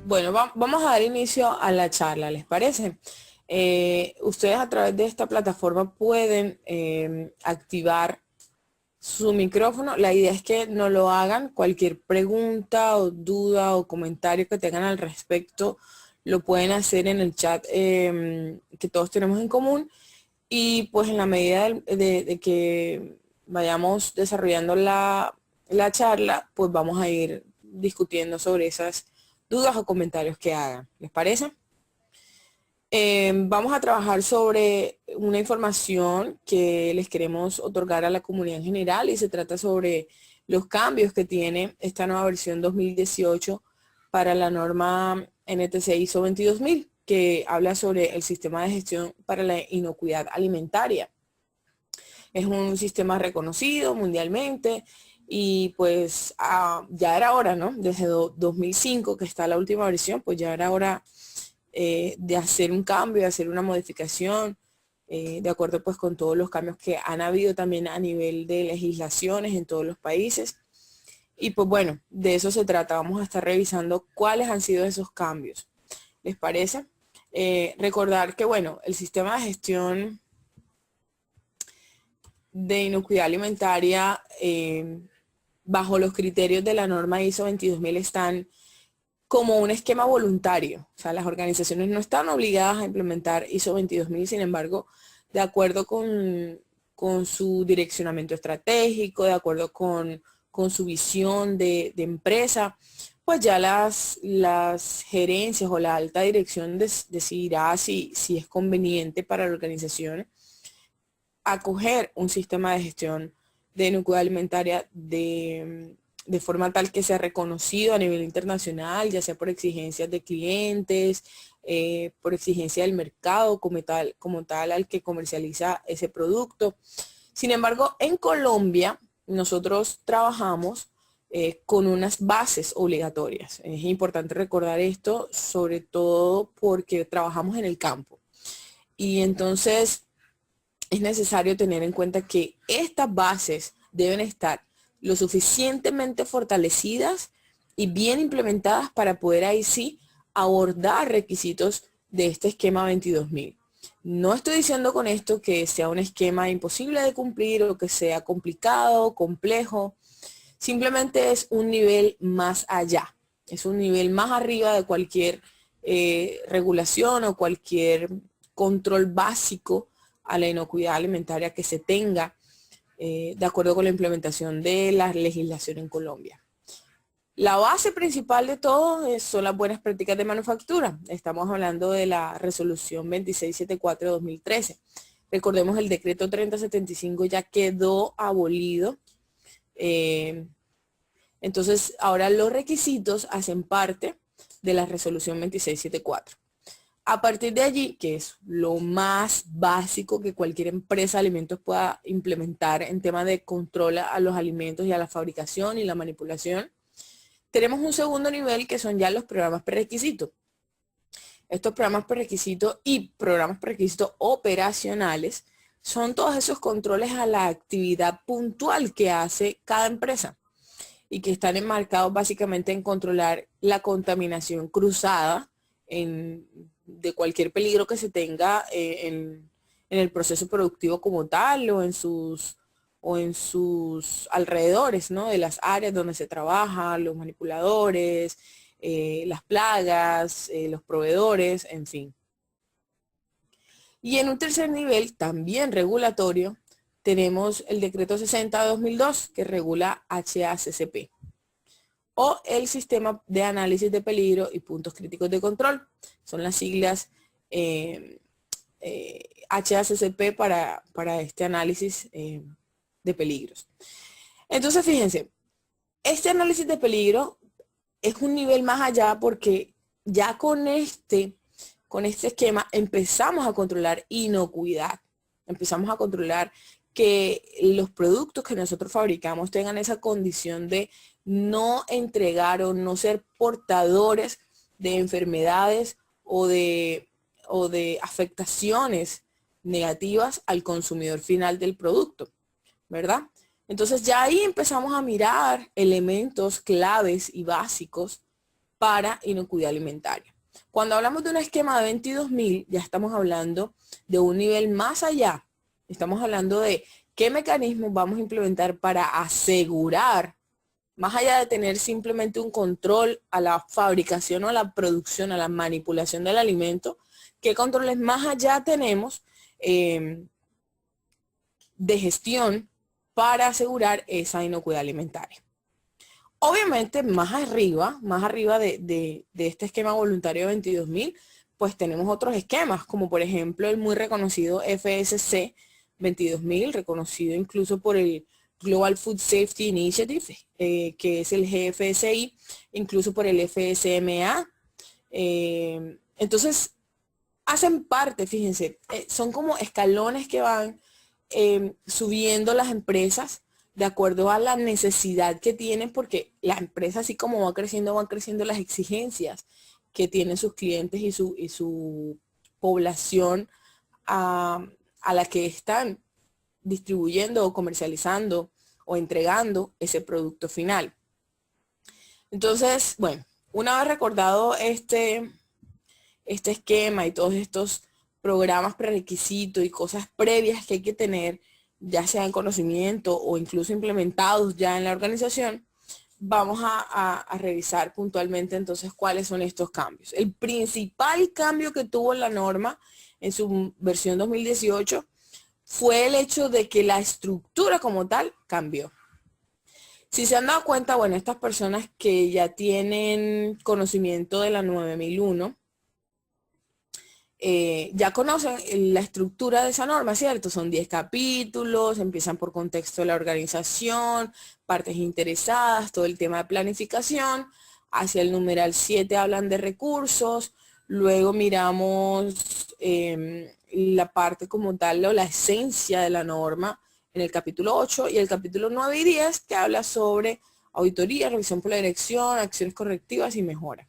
Bueno, vamos a dar inicio a la charla, ¿les parece? Ustedes a través de esta plataforma pueden activar su micrófono. La idea es que no lo hagan. Cualquier pregunta o duda o comentario que tengan al respecto lo pueden hacer en el chat que todos tenemos en común. Y pues en la medida de que vayamos desarrollando la charla, pues vamos a ir discutiendo sobre esas dudas o comentarios que hagan. ¿Les parece? Vamos a trabajar sobre una información que les queremos otorgar a la comunidad en general y se trata sobre los cambios que tiene esta nueva versión 2018 para la norma NTC ISO 22000, que habla sobre el sistema de gestión para la inocuidad alimentaria. Es un sistema reconocido mundialmente y pues ya era hora, ¿no? Desde 2005 que está la última versión, pues ya era hora de hacer un cambio, de hacer una modificación, de acuerdo pues con todos los cambios que han habido también a nivel de legislaciones en todos los países. Y pues bueno, de eso se trata. Vamos a estar revisando cuáles han sido esos cambios. ¿Les parece? Recordar que bueno, el sistema de gestión de inocuidad alimentaria bajo los criterios de la norma ISO 22000 están como un esquema voluntario. O sea, las organizaciones no están obligadas a implementar ISO 22000, sin embargo, de acuerdo con su direccionamiento estratégico, de acuerdo con su visión de empresa, pues ya las gerencias o la alta dirección decidirá si es conveniente para la organización acoger un sistema de gestión de inocuidad alimentaria de forma tal que sea reconocido a nivel internacional, ya sea por exigencias de clientes, por exigencia del mercado como tal al que comercializa ese producto. Sin embargo, en Colombia nosotros trabajamos con unas bases obligatorias. Es importante recordar esto, sobre todo porque trabajamos en el campo. Y entonces es necesario tener en cuenta que estas bases deben estar lo suficientemente fortalecidas y bien implementadas para poder ahí sí abordar requisitos de este esquema 22000. No estoy diciendo con esto que sea un esquema imposible de cumplir o que sea complicado, complejo. Simplemente es un nivel más allá. Es un nivel más arriba de cualquier regulación o cualquier control básico a la inocuidad alimentaria que se tenga de acuerdo con la implementación de la legislación en Colombia. La base principal de todo son las buenas prácticas de manufactura. Estamos hablando de la resolución 2674 de 2013. Recordemos el decreto 3075 ya quedó abolido. Entonces ahora los requisitos hacen parte de la resolución 2674. A partir de allí, que es lo más básico que cualquier empresa de alimentos pueda implementar en tema de control a los alimentos y a la fabricación y la manipulación, tenemos un segundo nivel que son ya los programas prerequisitos. Estos programas prerequisitos y programas prerequisitos operacionales son todos esos controles a la actividad puntual que hace cada empresa y que están enmarcados básicamente en controlar la contaminación cruzada de cualquier peligro que se tenga en el proceso productivo como tal o en sus alrededores, ¿no? De las áreas donde se trabaja, los manipuladores, las plagas, los proveedores, en fin. Y en un tercer nivel, también regulatorio, tenemos el decreto 60 de 2002 que regula HACCP o el sistema de análisis de peligro y puntos críticos de control. Son las siglas HACCP para este análisis de peligros. Entonces, fíjense, este análisis de peligro es un nivel más allá porque ya con este esquema empezamos a controlar inocuidad, empezamos a controlar que los productos que nosotros fabricamos tengan esa condición de no entregar o no ser portadores de enfermedades o de afectaciones negativas al consumidor final del producto, ¿verdad? Entonces ya ahí empezamos a mirar elementos claves y básicos para inocuidad alimentaria. Cuando hablamos de un esquema de 22.000, ya estamos hablando de un nivel más allá. Estamos hablando de qué mecanismos vamos a implementar para asegurar, más allá de tener simplemente un control a la fabricación o a la producción, a la manipulación del alimento, qué controles más allá tenemos de gestión para asegurar esa inocuidad alimentaria. Obviamente, más arriba de este esquema voluntario de 22.000, pues tenemos otros esquemas, como por ejemplo el muy reconocido FSC 22.000, reconocido incluso por el Global Food Safety Initiative, que es el GFSI, incluso por el FSMA. Entonces, hacen parte, fíjense, son como escalones que van subiendo las empresas de acuerdo a la necesidad que tienen, porque la empresa, así como va creciendo, van creciendo las exigencias que tienen sus clientes y su población a la que están distribuyendo o comercializando o entregando ese producto final. Entonces, bueno, una vez recordado este esquema y todos estos programas prerequisitos y cosas previas que hay que tener, ya sea en conocimiento o incluso implementados ya en la organización, vamos a revisar puntualmente entonces cuáles son estos cambios. El principal cambio que tuvo la norma en su versión 2018 fue el hecho de que la estructura como tal cambió. Si se han dado cuenta, bueno, estas personas que ya tienen conocimiento de la 9001, ya conocen la estructura de esa norma, ¿cierto? Son 10 capítulos, empiezan por contexto de la organización, partes interesadas, todo el tema de planificación. Hacia el numeral 7 hablan de recursos, luego miramos la parte como tal o la esencia de la norma en el capítulo 8 y el capítulo 9 y 10 que habla sobre auditoría, revisión por la dirección, acciones correctivas y mejora.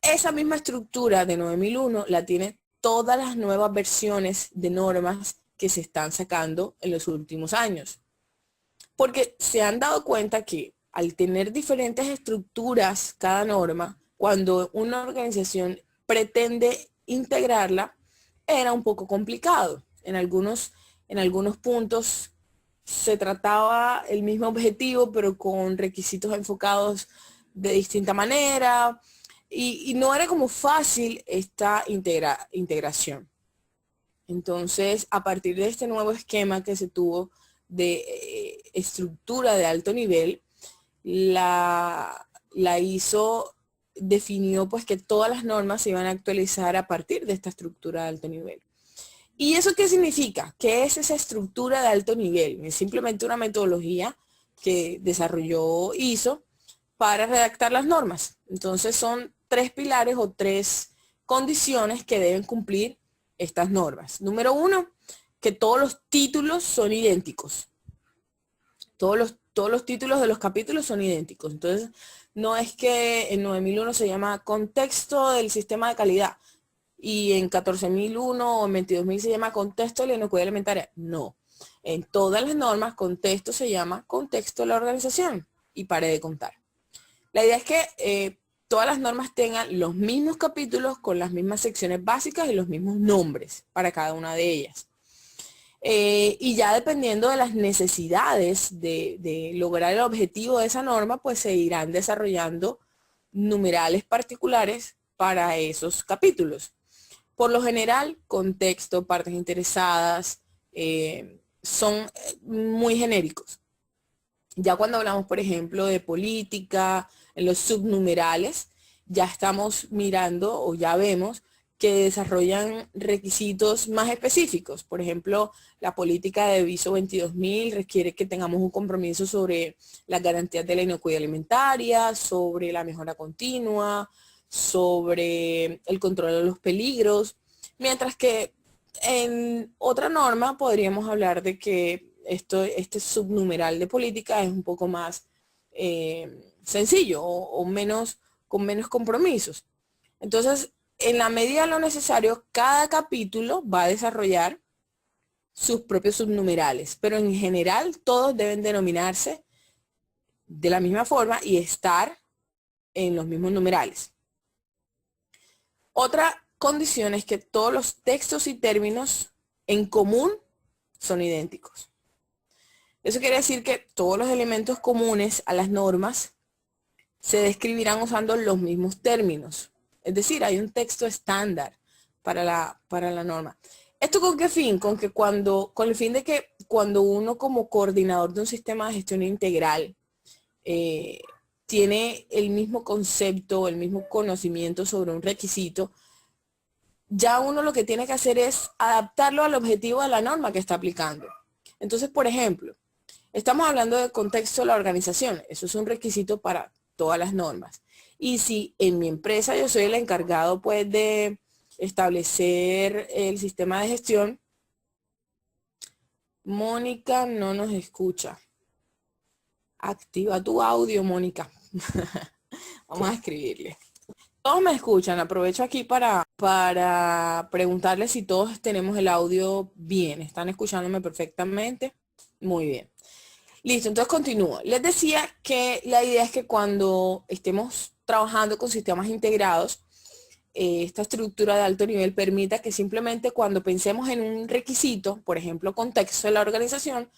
Esa misma estructura de 9001 la tiene todas las nuevas versiones de normas que se están sacando en los últimos años. Porque se han dado cuenta que al tener diferentes estructuras cada norma, cuando una organización pretende integrarla, era un poco complicado. En algunos puntos se trataba el mismo objetivo, pero con requisitos enfocados de distinta manera. Y no era como fácil esta integración. Entonces, a partir de este nuevo esquema que se tuvo de estructura de alto nivel, la ISO definió pues que todas las normas se iban a actualizar a partir de esta estructura de alto nivel. ¿Y eso qué significa? ¿Qué es esa estructura de alto nivel? Es simplemente una metodología que desarrolló ISO para redactar las normas. Entonces son 3 pilares o 3 condiciones que deben cumplir estas normas. Número 1, que todos los títulos son idénticos. Todos los títulos de los capítulos son idénticos. Entonces, no es que en 9001 se llama contexto del sistema de calidad y en 14.001 o en 22.000 se llama contexto de la inocuidad alimentaria. No. En todas las normas, contexto se llama contexto de la organización y pare de contar. La idea es que todas las normas tengan los mismos capítulos con las mismas secciones básicas y los mismos nombres para cada una de ellas. Y ya dependiendo de las necesidades de lograr el objetivo de esa norma, pues se irán desarrollando numerales particulares para esos capítulos. Por lo general, contexto, partes interesadas, son muy genéricos. Ya cuando hablamos, por ejemplo, de política, en los subnumerales, ya estamos mirando o ya vemos que desarrollan requisitos más específicos. Por ejemplo, la política de ISO 22.000 requiere que tengamos un compromiso sobre las garantías de la inocuidad alimentaria, sobre la mejora continua, sobre el control de los peligros, mientras que en otra norma podríamos hablar de que este subnumeral de política es un poco más sencillo o con menos compromisos. Entonces, en la medida de lo necesario, cada capítulo va a desarrollar sus propios subnumerales, pero en general todos deben denominarse de la misma forma y estar en los mismos numerales. Otra condición es que todos los textos y términos en común son idénticos. Eso quiere decir que todos los elementos comunes a las normas se describirán usando los mismos términos. Es decir, hay un texto estándar para la norma. ¿Esto con qué fin? Con el fin de que cuando uno como coordinador de un sistema de gestión integral tiene el mismo concepto, el mismo conocimiento sobre un requisito, ya uno lo que tiene que hacer es adaptarlo al objetivo de la norma que está aplicando. Entonces, por ejemplo, estamos hablando del contexto de la organización. Eso es un requisito para todas las normas. Y si en mi empresa yo soy el encargado pues de establecer el sistema de gestión, Mónica no nos escucha. Activa tu audio, Mónica. Vamos a escribirle. Todos me escuchan. Aprovecho aquí para preguntarles si todos tenemos el audio bien. ¿Están escuchándome perfectamente? Muy bien. Listo, entonces continúo. Les decía que la idea es que cuando estemos trabajando con sistemas integrados, esta estructura de alto nivel permita que simplemente cuando pensemos en un requisito, por ejemplo, contexto de la organización,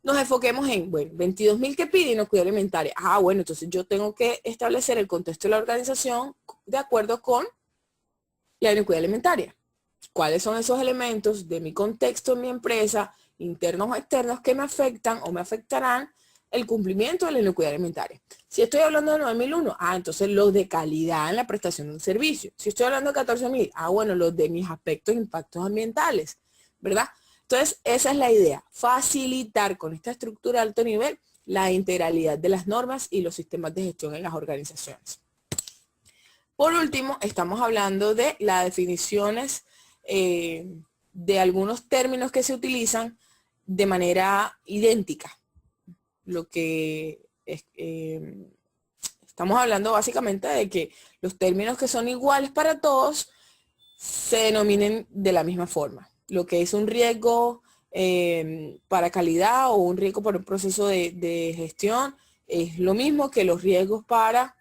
nos enfoquemos en, bueno, 22.000 que pide inocuidad alimentaria. Ah, bueno, entonces yo tengo que establecer el contexto de la organización de acuerdo con la inocuidad alimentaria. ¿Cuáles son esos elementos de mi contexto en mi empresa, internos o externos, que me afectan o me afectarán el cumplimiento de la inocuidad alimentaria? Si estoy hablando de 9.001, entonces los de calidad en la prestación de un servicio. Si estoy hablando de 14.000, bueno, los de mis aspectos e impactos ambientales, ¿verdad? Entonces, esa es la idea, facilitar con esta estructura de alto nivel la integralidad de las normas y los sistemas de gestión en las organizaciones. Por último, estamos hablando de las definiciones de algunos términos que se utilizan de manera idéntica. Lo que estamos hablando básicamente de que los términos que son iguales para todos se denominen de la misma forma. Lo que es un riesgo para calidad o un riesgo por un proceso de gestión es lo mismo que los riesgos para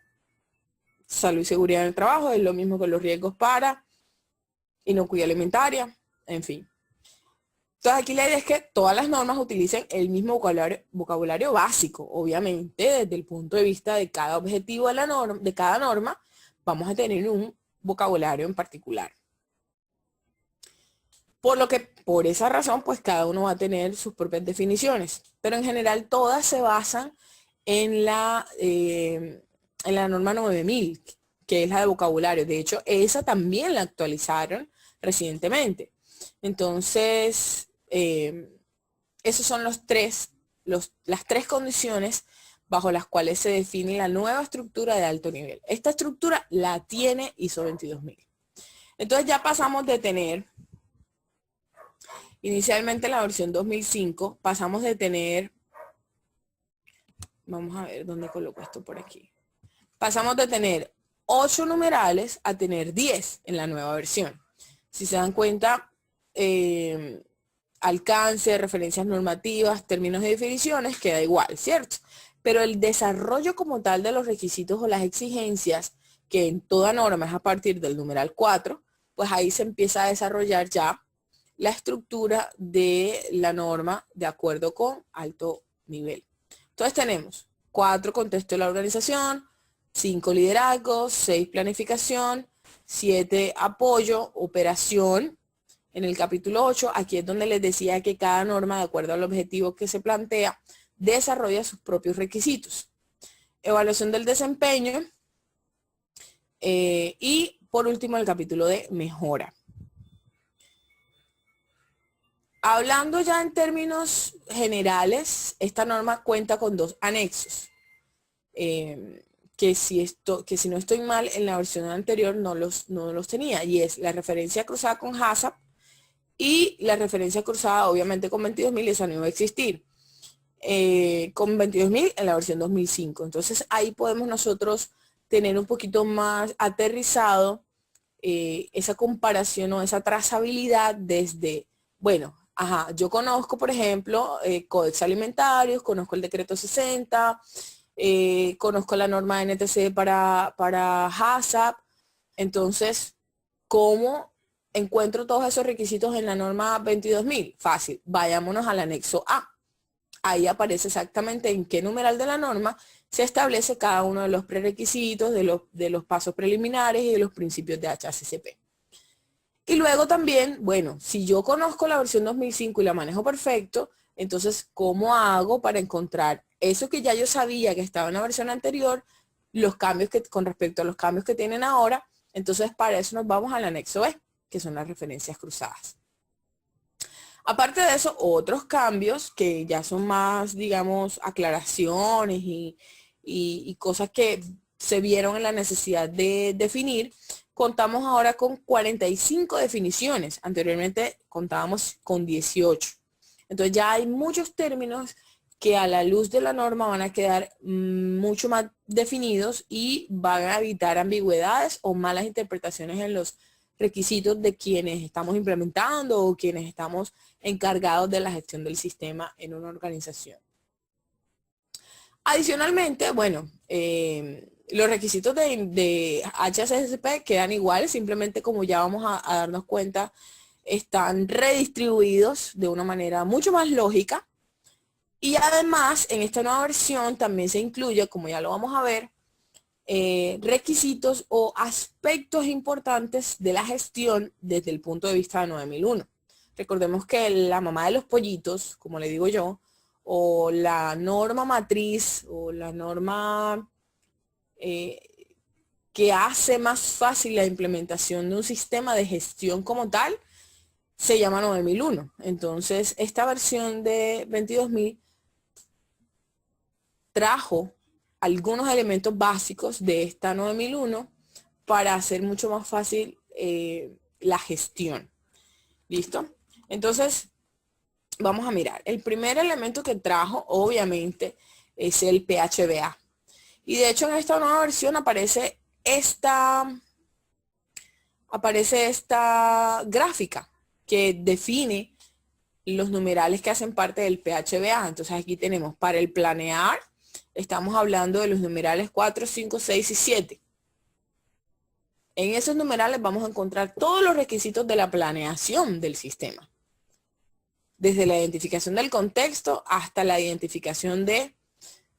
salud y seguridad en el trabajo, es lo mismo que los riesgos para inocuidad alimentaria, en fin. Entonces aquí la idea es que todas las normas utilicen el mismo vocabulario básico. Obviamente, desde el punto de vista de cada objetivo de cada norma, vamos a tener un vocabulario en particular. Por esa razón, pues cada uno va a tener sus propias definiciones. Pero en general todas se basan en la norma 9000, que es la de vocabulario. De hecho, esa también la actualizaron recientemente. Entonces, esos son las tres condiciones bajo las cuales se define la nueva estructura de alto nivel. Esta estructura la tiene ISO 22000. Entonces ya pasamos de tener, inicialmente en la versión 2005, pasamos de tener, vamos a ver dónde coloco esto por aquí. Pasamos de tener 8 numerales a tener 10 en la nueva versión. Si se dan cuenta, alcance, referencias normativas, términos y definiciones, queda igual, ¿cierto? Pero el desarrollo como tal de los requisitos o las exigencias, que en toda norma es a partir del numeral 4, pues ahí se empieza a desarrollar ya la estructura de la norma de acuerdo con alto nivel. Entonces tenemos 4 contexto de la organización, 5 liderazgos, 6 planificación, 7 apoyo, operación. En el capítulo 8, aquí es donde les decía que cada norma, de acuerdo al objetivo que se plantea, desarrolla sus propios requisitos. Evaluación del desempeño. Y por último, el capítulo de mejora. Hablando ya en términos generales, esta norma cuenta con 2 anexos. Que si no estoy mal, en la versión anterior no los tenía. Y es la referencia cruzada con HACCP y la referencia cruzada obviamente con 22.000, esa no iba a existir. Con 22.000 en la versión 2005. Entonces ahí podemos nosotros tener un poquito más aterrizado esa comparación o esa trazabilidad desde, bueno, yo conozco, por ejemplo, códex alimentarios, conozco el decreto 60, conozco la norma NTC para HACCP. Entonces, ¿cómo encuentro todos esos requisitos en la norma 22.000? Fácil, vayámonos al anexo A. Ahí aparece exactamente en qué numeral de la norma se establece cada uno de los prerequisitos, de los pasos preliminares y de los principios de HACCP. Y luego también, bueno, si yo conozco la versión 2005 y la manejo perfecto, entonces, ¿cómo hago para encontrar eso que ya yo sabía que estaba en la versión anterior, los cambios con respecto a los cambios que tienen ahora? Entonces, para eso nos vamos al anexo B, que son las referencias cruzadas. Aparte de eso, otros cambios que ya son más, digamos, aclaraciones y cosas que se vieron en la necesidad de definir. Contamos ahora con 45 definiciones. Anteriormente contábamos con 18. Entonces ya hay muchos términos que a la luz de la norma van a quedar mucho más definidos y van a evitar ambigüedades o malas interpretaciones en los requisitos de quienes estamos implementando o quienes estamos encargados de la gestión del sistema en una organización. Adicionalmente, bueno, los requisitos de HACCP quedan iguales, simplemente como ya vamos a darnos cuenta, están redistribuidos de una manera mucho más lógica. Y además, en esta nueva versión también se incluye, como ya lo vamos a ver, requisitos o aspectos importantes de la gestión desde el punto de vista de 9001. Recordemos que la mamá de los pollitos, como le digo yo, o la norma matriz o la norma que hace más fácil la implementación de un sistema de gestión como tal, se llama 9001. Entonces, esta versión de 22.000 trajo algunos elementos básicos de esta 9001 para hacer mucho más fácil la gestión. ¿Listo? Entonces, vamos a mirar. El primer elemento que trajo, obviamente, es el PHBA. Y de hecho, en esta nueva versión aparece esta gráfica que define los numerales que hacen parte del PHBA. Entonces, aquí tenemos para el planear, estamos hablando de los numerales 4, 5, 6 y 7. En esos numerales vamos a encontrar todos los requisitos de la planeación del sistema. Desde la identificación del contexto hasta la identificación de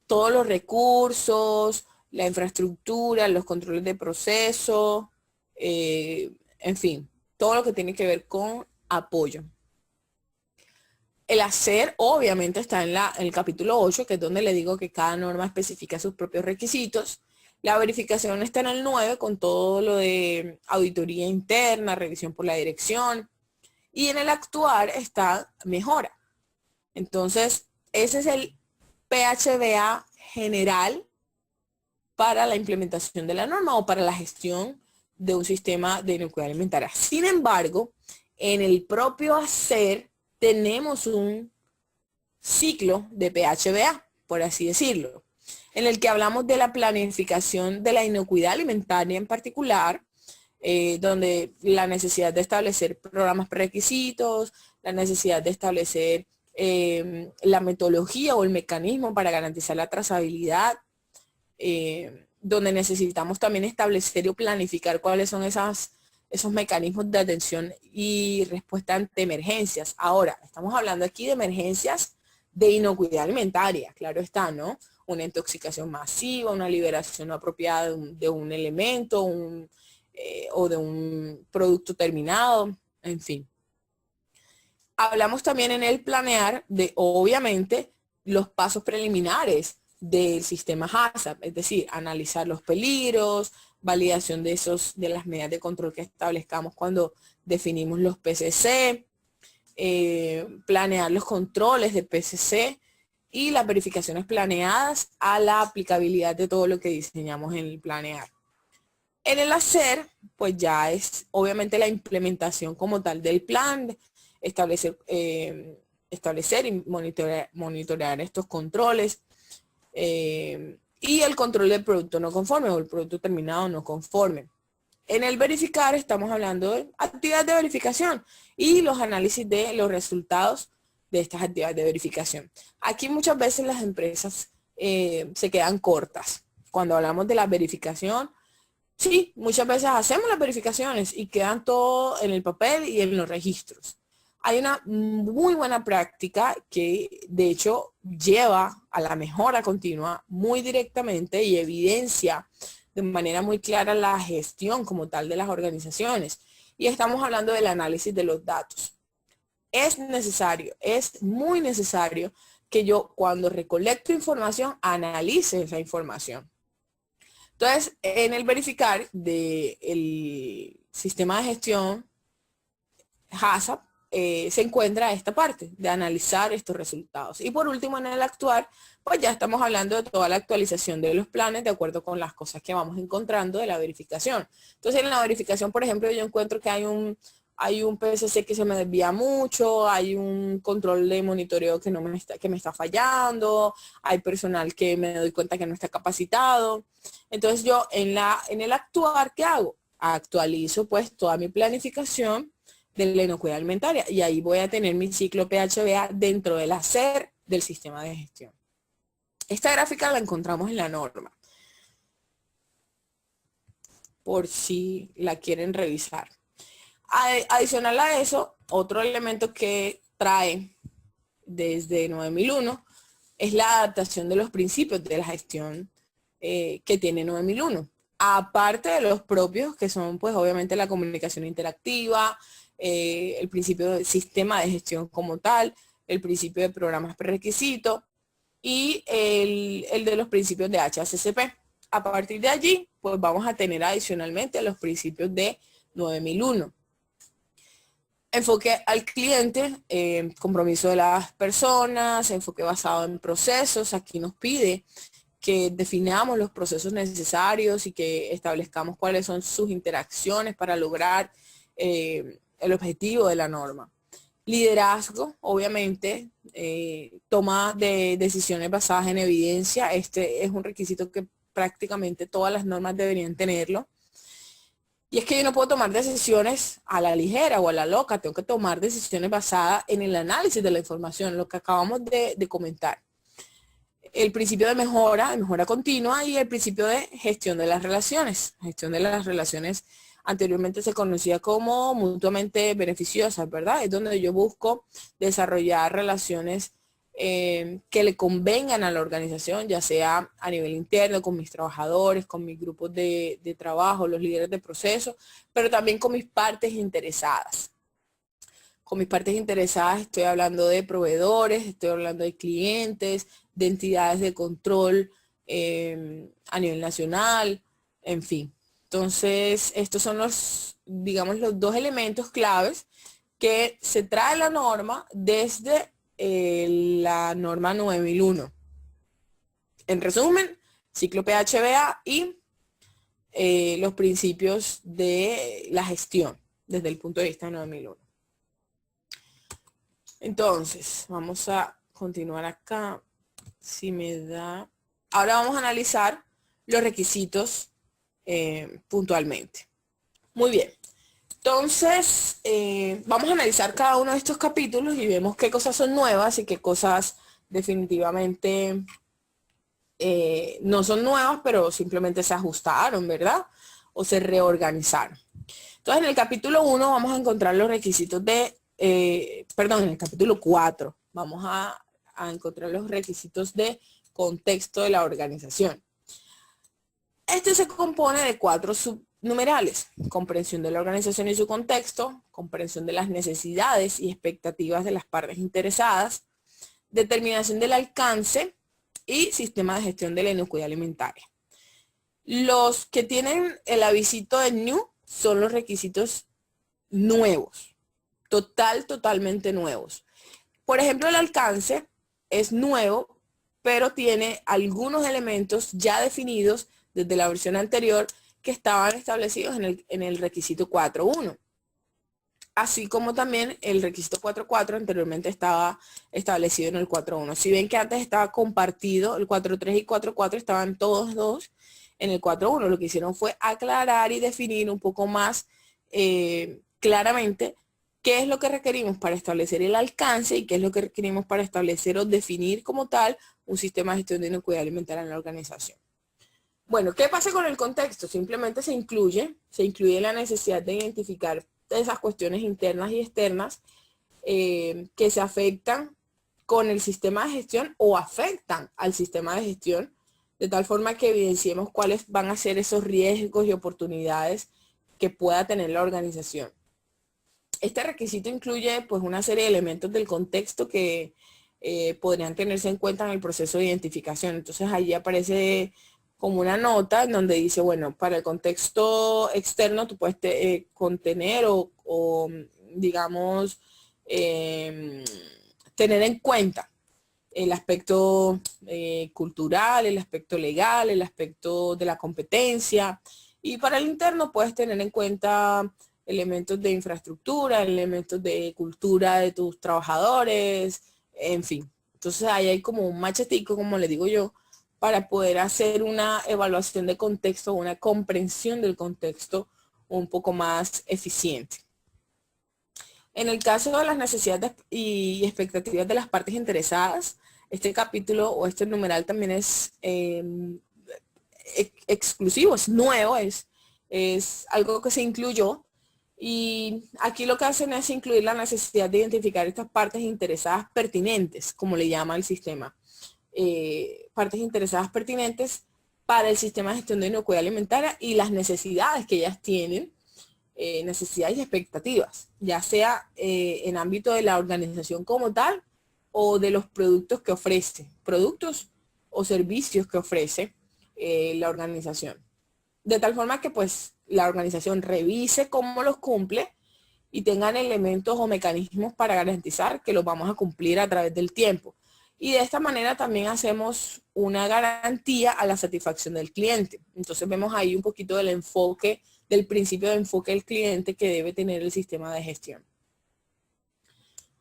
todos los recursos, la infraestructura, los controles de proceso, en fin, todo lo que tiene que ver con apoyo. El hacer, obviamente, está en el capítulo 8, que es donde le digo que cada norma especifica sus propios requisitos. La verificación está en el 9, con todo lo de auditoría interna, revisión por la dirección. Y en el actuar está mejora. Entonces, ese es el PHBA general para la implementación de la norma o para la gestión de un sistema de inocuidad alimentaria. Sin embargo, en el propio hacer tenemos un ciclo de PHBA, por así decirlo, en el que hablamos de la planificación de la inocuidad alimentaria en particular, donde la necesidad de establecer programas prerequisitos, la necesidad de establecer la metodología o el mecanismo para garantizar la trazabilidad, donde necesitamos también establecer o planificar cuáles son esos mecanismos de atención y respuesta ante emergencias. Ahora, estamos hablando aquí de emergencias de inocuidad alimentaria, claro está, ¿no? Una intoxicación masiva, una liberación no apropiada de un elemento, o de un producto terminado, en fin. Hablamos también en el planear de, obviamente, los pasos preliminares del sistema HACCP, es decir, analizar los peligros, validación de las medidas de control que establezcamos cuando definimos los PCC, planear los controles de PCC y las verificaciones planeadas a la aplicabilidad de todo lo que diseñamos en el planear. En el hacer, pues ya es obviamente la implementación como tal del plan, establecer y monitorear estos controles, y el control del producto no conforme o el producto terminado no conforme. En el verificar estamos hablando de actividades de verificación y los análisis de los resultados de estas actividades de verificación. Aquí muchas veces las empresas se quedan cortas. Cuando hablamos de la verificación, sí, muchas veces hacemos las verificaciones y quedan todo en el papel y en los registros. Hay una muy buena práctica que de hecho lleva a la mejora continua muy directamente y evidencia de manera muy clara la gestión como tal de las organizaciones. Y estamos hablando del análisis de los datos. Es necesario, es muy necesario que yo cuando recolecto información analice esa información. Entonces, en el verificar del sistema de gestión HACCP, se encuentra esta parte de analizar estos resultados. Y por último, en el actuar, pues ya estamos hablando de toda la actualización de los planes de acuerdo con las cosas que vamos encontrando de la verificación. Entonces, en la verificación, por ejemplo, yo encuentro que hay un PSC que se me desvía mucho, hay un control de monitoreo que me está fallando, hay personal que me doy cuenta que no está capacitado. Entonces yo en el actuar, ¿qué hago? Actualizo pues toda mi planificación de la inocuidad alimentaria y ahí voy a tener mi ciclo PHBA dentro del hacer del sistema de gestión. Esta gráfica la encontramos en la norma, por si la quieren revisar. Adicional a eso, otro elemento que trae desde 9001 es la adaptación de los principios de la gestión que tiene 9001. Aparte de los propios, que son pues obviamente la comunicación interactiva, el principio del sistema de gestión como tal, el principio de programas prerequisitos y el de los principios de HACCP. A partir de allí, pues vamos a tener adicionalmente los principios de 9001. Enfoque al cliente, compromiso de las personas, enfoque basado en procesos. Aquí nos pide que definamos los procesos necesarios y que establezcamos cuáles son sus interacciones para lograr el objetivo de la norma. Liderazgo, obviamente, toma de decisiones basadas en evidencia. Este es un requisito que prácticamente todas las normas deberían tenerlo. Y es que yo no puedo tomar decisiones a la ligera o a la loca, tengo que tomar decisiones basadas en el análisis de la información, lo que acabamos de comentar. El principio de mejora continua y el principio de gestión de las relaciones. Gestión de las relaciones anteriormente se conocía como mutuamente beneficiosas, ¿verdad? Es donde yo busco desarrollar relaciones que le convengan a la organización, ya sea a nivel interno, con mis trabajadores, con mis grupos de trabajo, los líderes de proceso, pero también con mis partes interesadas. Con mis partes interesadas estoy hablando de proveedores, estoy hablando de clientes, de entidades de control a nivel nacional, en fin. Entonces, estos son digamos, los dos elementos claves que se trae la norma desde la norma 9001. En resumen, ciclo PHBA y los principios de la gestión desde el punto de vista de 9001. Entonces, vamos a continuar acá. Si me da... Ahora vamos a analizar los requisitos puntualmente. Muy bien. Entonces, vamos a analizar cada uno de estos capítulos y vemos qué cosas son nuevas y qué cosas definitivamente no son nuevas, pero simplemente se ajustaron, ¿verdad? O se reorganizaron. Entonces, en el capítulo 1 vamos a encontrar los requisitos de... en el capítulo 4 vamos a encontrar los requisitos de contexto de la organización. Este se compone de 4 subnumerales: comprensión de la organización y su contexto, comprensión de las necesidades y expectativas de las partes interesadas, determinación del alcance y sistema de gestión de la inocuidad alimentaria. Los que tienen el avisito de new son los requisitos nuevos, totalmente nuevos. Por ejemplo, el alcance es nuevo, pero tiene algunos elementos ya definidos desde la versión anterior que estaban establecidos en el requisito 4.1. Así como también el requisito 4.4 anteriormente estaba establecido en el 4.1. Si ven que antes estaba compartido, el 4.3 y 4.4 estaban todos dos en el 4.1. Lo que hicieron fue aclarar y definir un poco más claramente qué es lo que requerimos para establecer el alcance y qué es lo que requerimos para establecer o definir como tal un sistema de gestión de inocuidad alimentaria en la organización. Bueno, ¿qué pasa con el contexto? Simplemente se incluye la necesidad de identificar esas cuestiones internas y externas que se afectan con el sistema de gestión o afectan al sistema de gestión, de tal forma que evidenciemos cuáles van a ser esos riesgos y oportunidades que pueda tener la organización. Este requisito incluye pues una serie de elementos del contexto que podrían tenerse en cuenta en el proceso de identificación. Entonces allí aparece como una nota en donde dice, bueno, para el contexto externo tú puedes contener o digamos, tener en cuenta el aspecto cultural, el aspecto legal, el aspecto de la competencia. Y para el interno puedes tener en cuenta elementos de infraestructura, elementos de cultura de tus trabajadores, en fin. Entonces ahí hay como un machetico, como le digo yo, para poder hacer una evaluación de contexto, una comprensión del contexto un poco más eficiente. En el caso de las necesidades y expectativas de las partes interesadas, este capítulo o este numeral también es exclusivo, es nuevo, es algo que se incluyó. Y aquí lo que hacen es incluir la necesidad de identificar estas partes interesadas pertinentes, como le llama el sistema. Partes interesadas pertinentes para el sistema de gestión de inocuidad alimentaria y las necesidades que ellas tienen, necesidades y expectativas, ya sea en ámbito de la organización como tal o de los productos que ofrece, productos o servicios que ofrece la organización. De tal forma que pues la organización revise cómo los cumple y tengan elementos o mecanismos para garantizar que los vamos a cumplir a través del tiempo. Y de esta manera también hacemos una garantía a la satisfacción del cliente. Entonces vemos ahí un poquito del enfoque, del principio de enfoque del cliente que debe tener el sistema de gestión.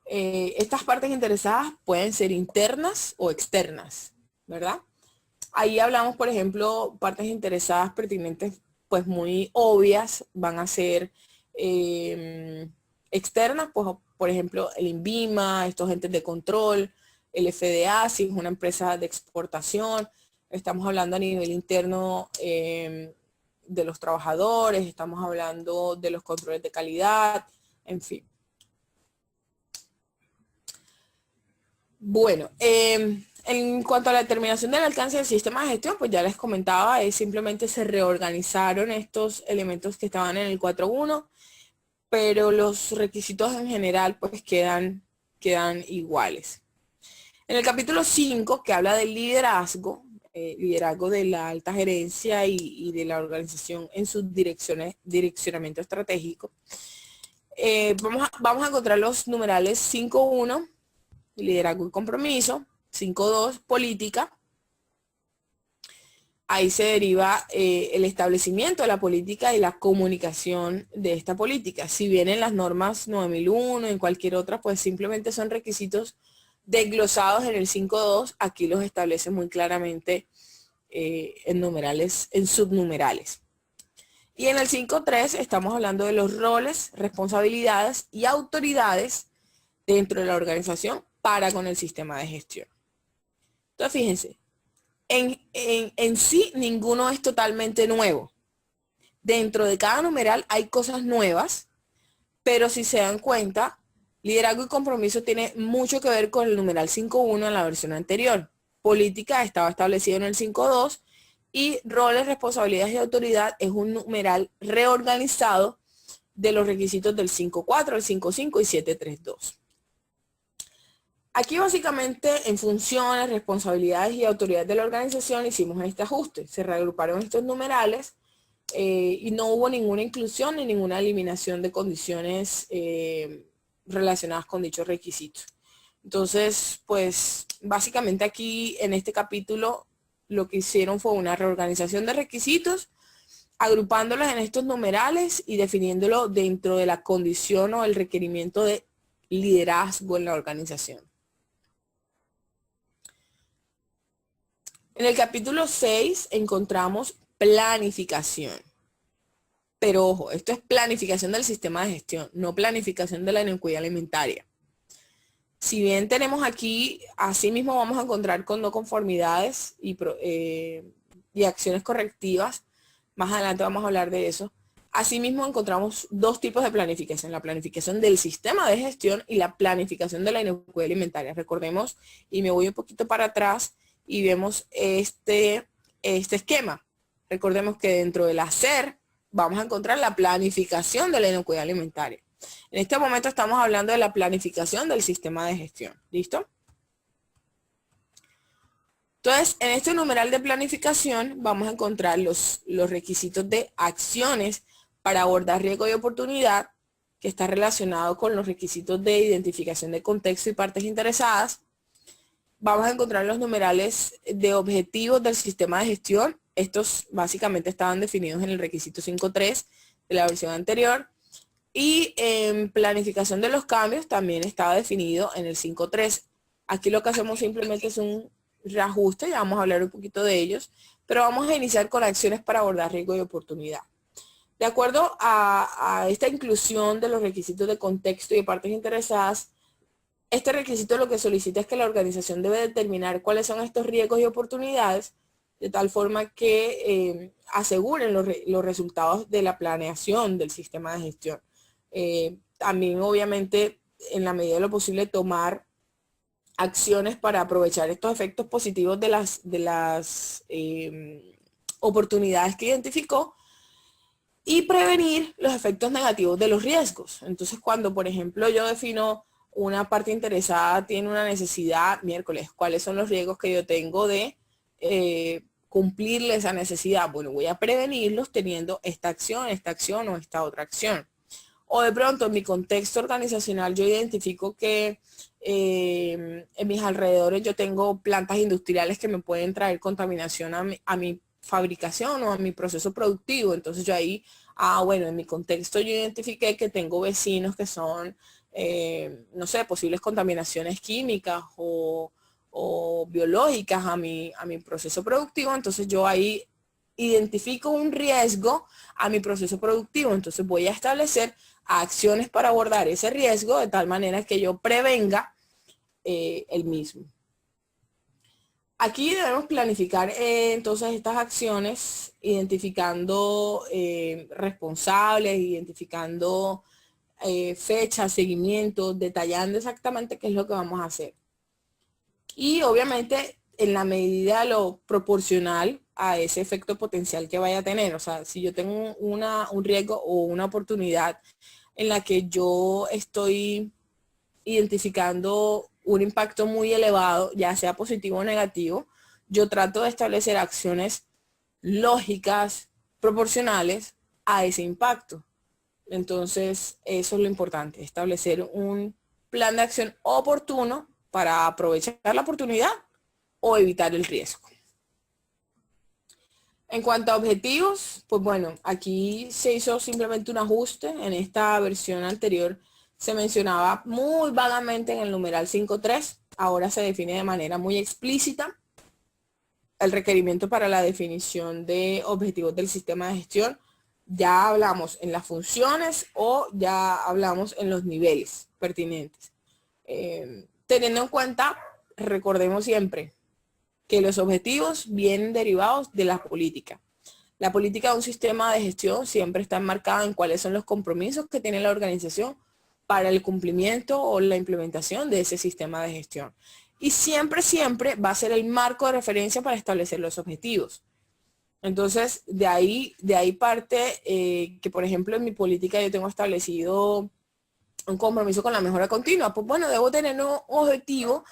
Estas partes interesadas pueden ser internas o externas, ¿verdad? Ahí hablamos, por ejemplo, partes interesadas pertinentes, pues muy obvias, van a ser externas, pues por ejemplo, el INVIMA, estos entes de control, el FDA, si es una empresa de exportación, estamos hablando a nivel interno de los trabajadores, estamos hablando de los controles de calidad, en fin. Bueno, en cuanto a la determinación del alcance del sistema de gestión, pues ya les comentaba, simplemente se reorganizaron estos elementos que estaban en el 4.1, pero los requisitos en general pues quedan iguales. En el capítulo 5, que habla del liderazgo, liderazgo de la alta gerencia y de la organización en sus direccionamiento estratégico, vamos a encontrar los numerales 5.1, liderazgo y compromiso, 5.2, política. Ahí se deriva el establecimiento de la política y la comunicación de esta política. Si bien en las normas 9001, en cualquier otra, pues simplemente son requisitos desglosados en el 5.2, aquí los establece muy claramente en numerales, en subnumerales. Y en el 5.3 estamos hablando de los roles, responsabilidades y autoridades dentro de la organización para con el sistema de gestión. Entonces, fíjense, en sí ninguno es totalmente nuevo. Dentro de cada numeral hay cosas nuevas, pero si se dan cuenta, liderazgo y compromiso tiene mucho que ver con el numeral 5.1 en la versión anterior. Política estaba establecido en el 5.2 y roles, responsabilidades y autoridad es un numeral reorganizado de los requisitos del 5.4, el 5.5 y 7.3.2. Aquí básicamente en funciones, responsabilidades y autoridades de la organización hicimos este ajuste. Se reagruparon estos numerales y no hubo ninguna inclusión ni ninguna eliminación de condiciones relacionadas con dichos requisitos. Entonces, pues básicamente aquí en este capítulo lo que hicieron fue una reorganización de requisitos, agrupándolos en estos numerales y definiéndolo dentro de la condición o el requerimiento de liderazgo en la organización. En el capítulo 6 encontramos planificación. Pero ojo, esto es planificación del sistema de gestión, no planificación de la inocuidad alimentaria. Si bien tenemos aquí, asimismo vamos a encontrar con no conformidades y acciones correctivas. Más adelante vamos a hablar de eso. Asimismo encontramos dos tipos de planificación, la planificación del sistema de gestión y la planificación de la inocuidad alimentaria. Recordemos, y me voy un poquito para atrás y vemos este esquema. Recordemos que dentro del hacer vamos a encontrar la planificación de la inocuidad alimentaria. En este momento estamos hablando de la planificación del sistema de gestión. ¿Listo? Entonces, en este numeral de planificación vamos a encontrar los requisitos de acciones para abordar riesgo y oportunidad, que está relacionado con los requisitos de identificación de contexto y partes interesadas. Vamos a encontrar los numerales de objetivos del sistema de gestión. Estos básicamente estaban definidos en el requisito 5.3 de la versión anterior. Y en planificación de los cambios también estaba definido en el 5.3. Aquí lo que hacemos simplemente es un reajuste, ya vamos a hablar un poquito de ellos, pero vamos a iniciar con acciones para abordar riesgo y oportunidad. De acuerdo a esta inclusión de los requisitos de contexto y de partes interesadas, este requisito lo que solicita es que la organización debe determinar cuáles son estos riesgos y oportunidades, de tal forma que aseguren los resultados de la planeación del sistema de gestión. También, obviamente, en la medida de lo posible, tomar acciones para aprovechar estos efectos positivos de las oportunidades que identificó y prevenir los efectos negativos de los riesgos. Entonces, cuando, por ejemplo, yo defino una parte interesada tiene una necesidad, miércoles, ¿cuáles son los riesgos que yo tengo de cumplirle esa necesidad? Bueno, voy a prevenirlos teniendo esta acción o esta otra acción. O de pronto en mi contexto organizacional yo identifico que en mis alrededores yo tengo plantas industriales que me pueden traer contaminación a mi fabricación o a mi proceso productivo. Entonces yo ahí, bueno, en mi contexto yo identifiqué que tengo vecinos que son, no sé, posibles contaminaciones químicas o biológicas a mi proceso productivo. Entonces yo ahí identifico un riesgo a mi proceso productivo. Entonces voy a establecer acciones para abordar ese riesgo de tal manera que yo prevenga el mismo. Aquí debemos planificar entonces estas acciones identificando responsables, identificando fechas, seguimientos, detallando exactamente qué es lo que vamos a hacer. Y obviamente en la medida de lo proporcional a ese efecto potencial que vaya a tener. O sea, si yo tengo un riesgo o una oportunidad en la que yo estoy identificando un impacto muy elevado, ya sea positivo o negativo, yo trato de establecer acciones lógicas, proporcionales a ese impacto. Entonces, eso es lo importante, establecer un plan de acción oportuno para aprovechar la oportunidad o evitar el riesgo. En cuanto a objetivos, pues bueno, aquí se hizo simplemente un ajuste. En esta versión anterior se mencionaba muy vagamente en el numeral 5.3. Ahora se define de manera muy explícita el requerimiento para la definición de objetivos del sistema de gestión. Ya hablamos en las funciones o ya hablamos en los niveles pertinentes. Teniendo en cuenta, recordemos siempre, que los objetivos vienen derivados de la política. La política de un sistema de gestión siempre está enmarcada en cuáles son los compromisos que tiene la organización para el cumplimiento o la implementación de ese sistema de gestión. Y siempre va a ser el marco de referencia para establecer los objetivos. Entonces, de ahí parte que, por ejemplo, en mi política yo tengo establecido un compromiso con la mejora continua. Pues bueno, debo tener un objetivo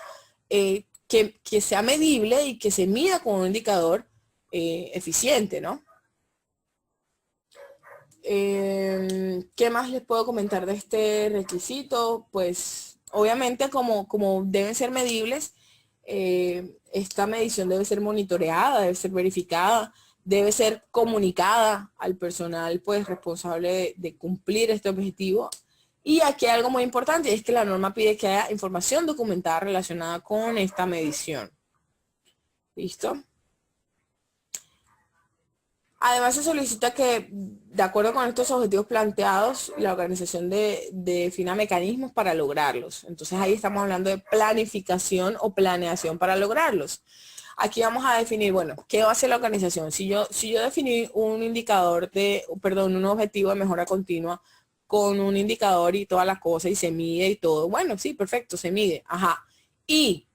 que sea medible y que se mida con un indicador eficiente, ¿no? ¿Qué más les puedo comentar de este requisito? Pues obviamente como deben ser medibles, esta medición debe ser monitoreada, debe ser verificada, debe ser comunicada al personal pues responsable de cumplir este objetivo. Y aquí hay algo muy importante, y es que la norma pide que haya información documentada relacionada con esta medición. ¿Listo? Además se solicita que de acuerdo con estos objetivos planteados, la organización defina mecanismos para lograrlos. Entonces ahí estamos hablando de planificación o planeación para lograrlos. Aquí vamos a definir, bueno, ¿qué va a hacer la organización? Si yo definí un indicador un objetivo de mejora continua con un indicador y toda la cosa y se mide y todo, bueno, sí, perfecto, se mide, ajá. ¿Y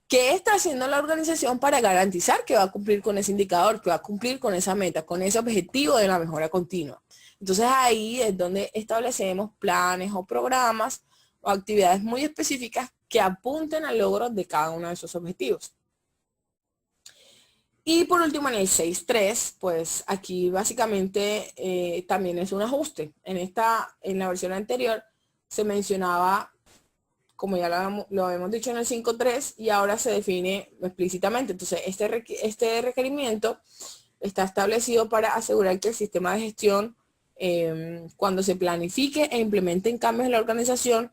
qué está haciendo la organización para garantizar que va a cumplir con ese indicador, que va a cumplir con esa meta, con ese objetivo de la mejora continua? Entonces ahí es donde establecemos planes o programas o actividades muy específicas que apunten al logro de cada uno de esos objetivos. Y por último, en el 6.3, pues aquí básicamente también es un ajuste. En la versión anterior se mencionaba, como ya lo habíamos dicho en el 5.3, y ahora se define explícitamente. Entonces, este requerimiento está establecido para asegurar que el sistema de gestión, cuando se planifique e implementen cambios en la organización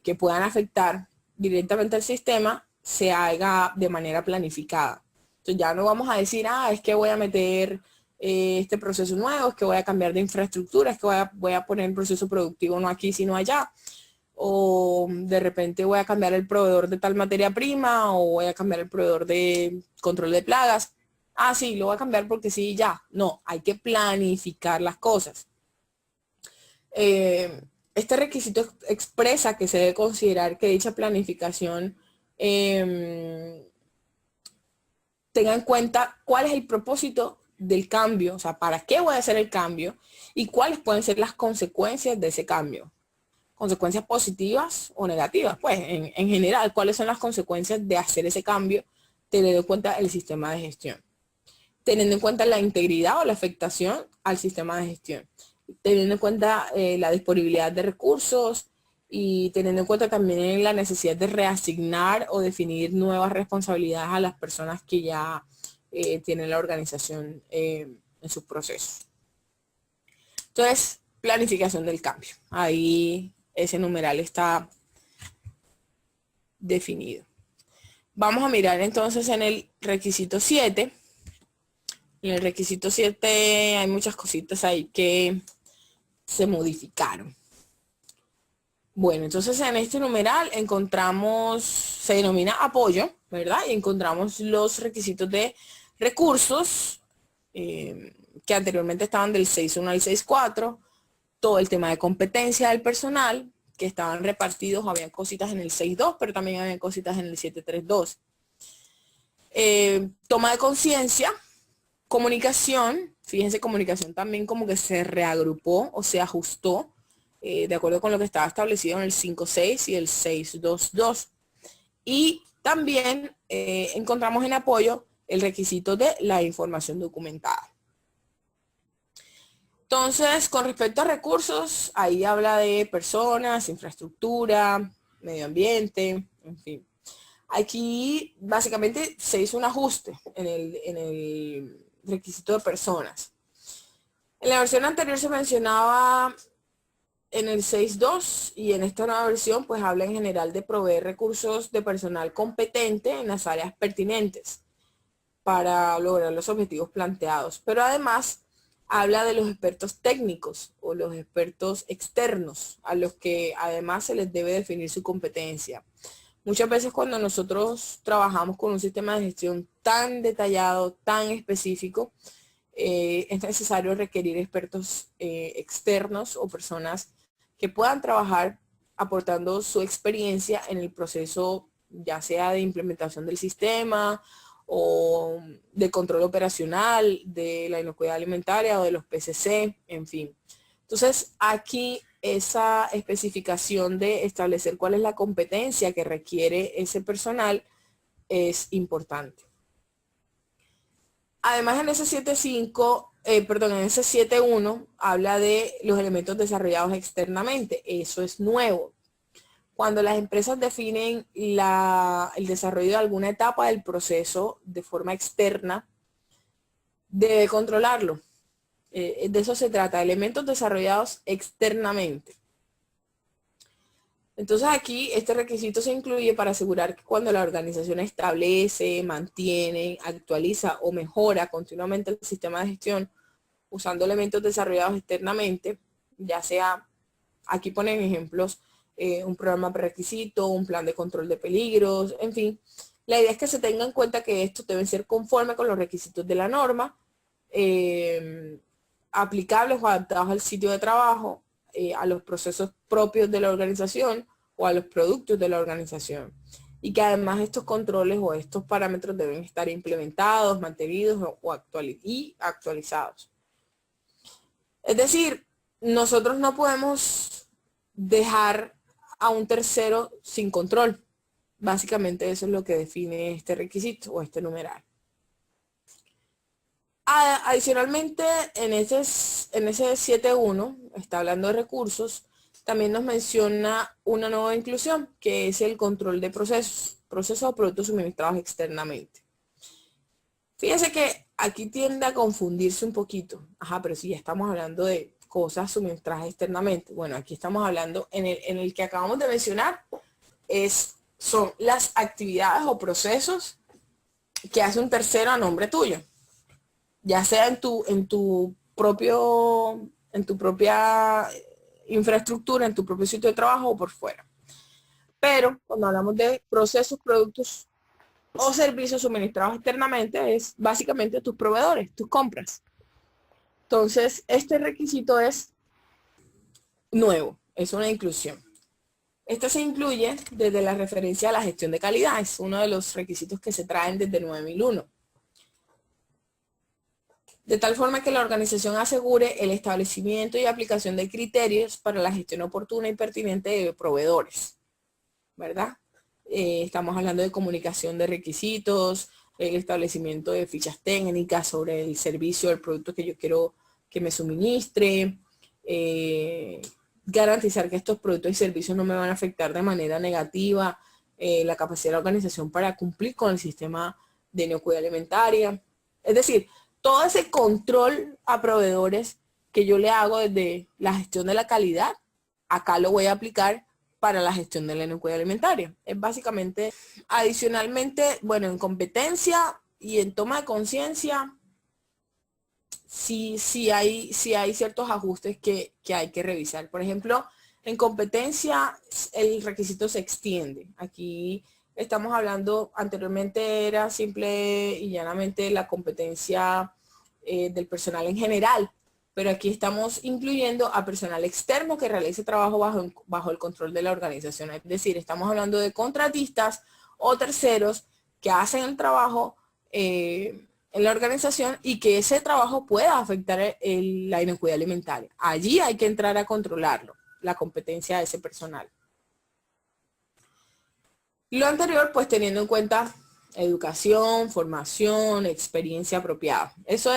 que puedan afectar directamente al sistema, se haga de manera planificada. Entonces ya no vamos a decir, es que voy a meter este proceso nuevo, es que voy a cambiar de infraestructura, es que voy a poner el proceso productivo no aquí, sino allá. O de repente voy a cambiar el proveedor de tal materia prima, o voy a cambiar el proveedor de control de plagas. Sí, lo voy a cambiar porque sí, ya. No, hay que planificar las cosas. Este requisito expresa que se debe considerar que dicha planificación tenga en cuenta cuál es el propósito del cambio, o sea, para qué voy a hacer el cambio y cuáles pueden ser las consecuencias de ese cambio. Consecuencias positivas o negativas, pues en general, cuáles son las consecuencias de hacer ese cambio, teniendo en cuenta el sistema de gestión. Teniendo en cuenta la integridad o la afectación al sistema de gestión. Teniendo en cuenta la disponibilidad de recursos y teniendo en cuenta también la necesidad de reasignar o definir nuevas responsabilidades a las personas que ya tienen la organización en sus procesos. Entonces, planificación del cambio. Ahí ese numeral está definido. Vamos a mirar entonces en el requisito 7. En el requisito 7 hay muchas cositas ahí que se modificaron. Bueno, entonces en este numeral se denomina apoyo, ¿verdad? Y encontramos los requisitos de recursos que anteriormente estaban del 6.1 al 6.4, todo el tema de competencia del personal, que estaban repartidos, había cositas en el 6.2, pero también había cositas en el 7.3.2. Toma de conciencia, comunicación, fíjense, comunicación también como que se reagrupó o se ajustó de acuerdo con lo que estaba establecido en el 5.6 y el 6.2.2. Y también encontramos en apoyo el requisito de la información documentada. Entonces, con respecto a recursos, ahí habla de personas, infraestructura, medio ambiente, en fin. Aquí básicamente se hizo un ajuste en el requisito de personas. En la versión anterior se mencionaba en el 6.2 y en esta nueva versión pues habla en general de proveer recursos de personal competente en las áreas pertinentes para lograr los objetivos planteados. Pero además habla de los expertos técnicos o los expertos externos a los que además se les debe definir su competencia. Muchas veces cuando nosotros trabajamos con un sistema de gestión tan detallado, tan específico, es necesario requerir expertos externos o personas que puedan trabajar aportando su experiencia en el proceso, ya sea de implementación del sistema o de control operacional, de la inocuidad alimentaria o de los PCC, en fin. Entonces, aquí esa especificación de establecer cuál es la competencia que requiere ese personal es importante. Además, en ese 7.5, en ese 7.1 habla de los elementos desarrollados externamente. Eso es nuevo. Cuando las empresas definen el desarrollo de alguna etapa del proceso de forma externa, debe controlarlo. De eso se trata, elementos desarrollados externamente. Entonces aquí este requisito se incluye para asegurar que cuando la organización establece, mantiene, actualiza o mejora continuamente el sistema de gestión usando elementos desarrollados externamente, ya sea, aquí ponen ejemplos, un programa prerequisito, un plan de control de peligros, en fin. La idea es que se tenga en cuenta que estos deben ser conforme con los requisitos de la norma, aplicables o adaptados al sitio de trabajo, a los procesos propios de la organización o a los productos de la organización. Y que además estos controles o estos parámetros deben estar implementados, mantenidos y actualizados. Es decir, nosotros no podemos dejar a un tercero sin control. Básicamente eso es lo que define este requisito o este numeral. Adicionalmente, en ese 7.1, está hablando de recursos, también nos menciona una nueva inclusión, que es el control de procesos o productos suministrados externamente. Fíjense que aquí tiende a confundirse un poquito. Ajá, pero si ya estamos hablando de cosas suministradas externamente. Bueno, aquí estamos hablando, en el que acabamos de mencionar, son las actividades o procesos que hace un tercero a nombre tuyo. Ya sea en tu propia infraestructura, en tu propio sitio de trabajo o por fuera. Pero cuando hablamos de procesos, productos o servicios suministrados externamente, es básicamente tus proveedores, tus compras. Entonces, este requisito es nuevo, es una inclusión. Este se incluye desde la referencia a la gestión de calidad, es uno de los requisitos que se traen desde 9001. De tal forma que la organización asegure el establecimiento y aplicación de criterios para la gestión oportuna y pertinente de proveedores, ¿verdad? Estamos hablando de comunicación de requisitos, el establecimiento de fichas técnicas sobre el servicio o el producto que yo quiero que me suministre, garantizar que estos productos y servicios no me van a afectar de manera negativa la capacidad de la organización para cumplir con el sistema de inocuidad alimentaria. Es decir, todo ese control a proveedores que yo le hago desde la gestión de la calidad, acá lo voy a aplicar para la gestión de la inocuidad alimentaria. Es básicamente, adicionalmente, bueno, en competencia y en toma de conciencia, sí hay ciertos ajustes que hay que revisar. Por ejemplo, en competencia el requisito se extiende. Aquí estamos hablando, anteriormente era simple y llanamente la competencia del personal en general, pero aquí estamos incluyendo a personal externo que realice trabajo bajo el control de la organización. Es decir, estamos hablando de contratistas o terceros que hacen el trabajo en la organización y que ese trabajo pueda afectar la inocuidad alimentaria. Allí hay que entrar a controlarlo, la competencia de ese personal. Lo anterior, pues teniendo en cuenta educación, formación, experiencia apropiada. Eso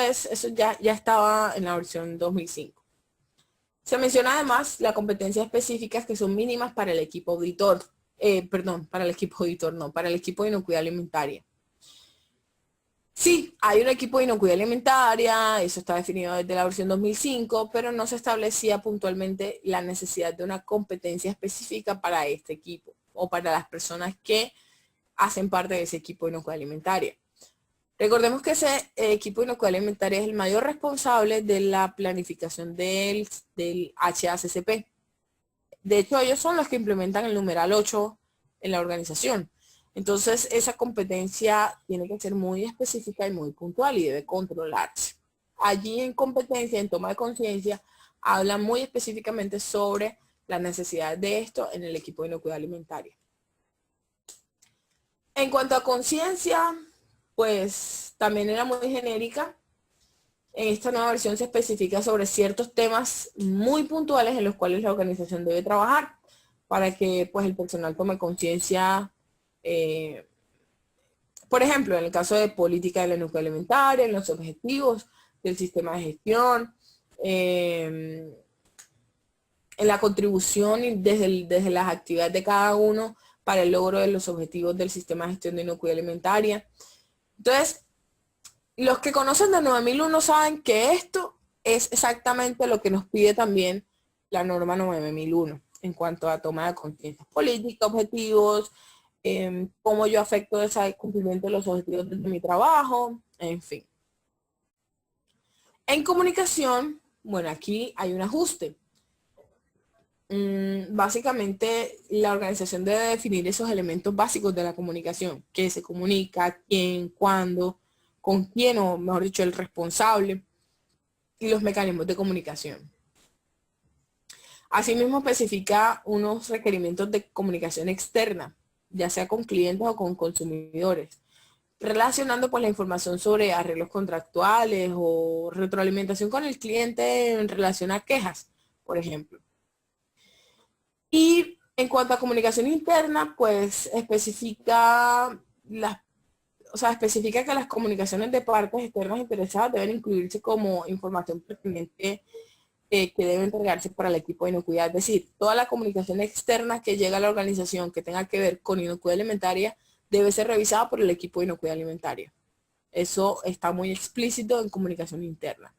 ya estaba en la versión 2005. Se menciona además las competencias específicas que son mínimas para el equipo auditor. Para el equipo auditor no, para el equipo de inocuidad alimentaria. Sí, hay un equipo de inocuidad alimentaria, eso está definido desde la versión 2005, pero no se establecía puntualmente la necesidad de una competencia específica para este equipo o para las personas que hacen parte de ese equipo de inocuidad alimentaria. Recordemos que ese equipo de inocuidad alimentaria es el mayor responsable de la planificación del HACCP. De hecho, ellos son los que implementan el numeral 8 en la organización. Entonces, esa competencia tiene que ser muy específica y muy puntual y debe controlarse. Allí en competencia, en toma de conciencia, hablan muy específicamente sobre la necesidad de esto en el equipo de inocuidad alimentaria. En cuanto a conciencia, pues también era muy genérica. En esta nueva versión se especifica sobre ciertos temas muy puntuales en los cuales la organización debe trabajar para que pues el personal tome conciencia. Por ejemplo, en el caso de política de la inocuidad alimentaria, en los objetivos del sistema de gestión, en la contribución desde las actividades de cada uno para el logro de los objetivos del sistema de gestión de inocuidad alimentaria. Entonces, los que conocen de 9001 saben que esto es exactamente lo que nos pide también la norma 9001 en cuanto a toma de conciencia política, objetivos, cómo yo afecto ese cumplimiento de los objetivos de mi trabajo, en fin. En comunicación, bueno, aquí hay un ajuste. Básicamente, la organización debe definir esos elementos básicos de la comunicación, qué se comunica, quién, cuándo, con quién, o mejor dicho, el responsable, y los mecanismos de comunicación. Asimismo, especifica unos requerimientos de comunicación externa, ya sea con clientes o con consumidores, relacionando pues la información sobre arreglos contractuales o retroalimentación con el cliente en relación a quejas, por ejemplo. Y en cuanto a comunicación interna, pues especifica que las comunicaciones de partes externas interesadas deben incluirse como información pertinente que debe entregarse para el equipo de inocuidad. Es decir, toda la comunicación externa que llega a la organización que tenga que ver con inocuidad alimentaria debe ser revisada por el equipo de inocuidad alimentaria. Eso está muy explícito en comunicación interna.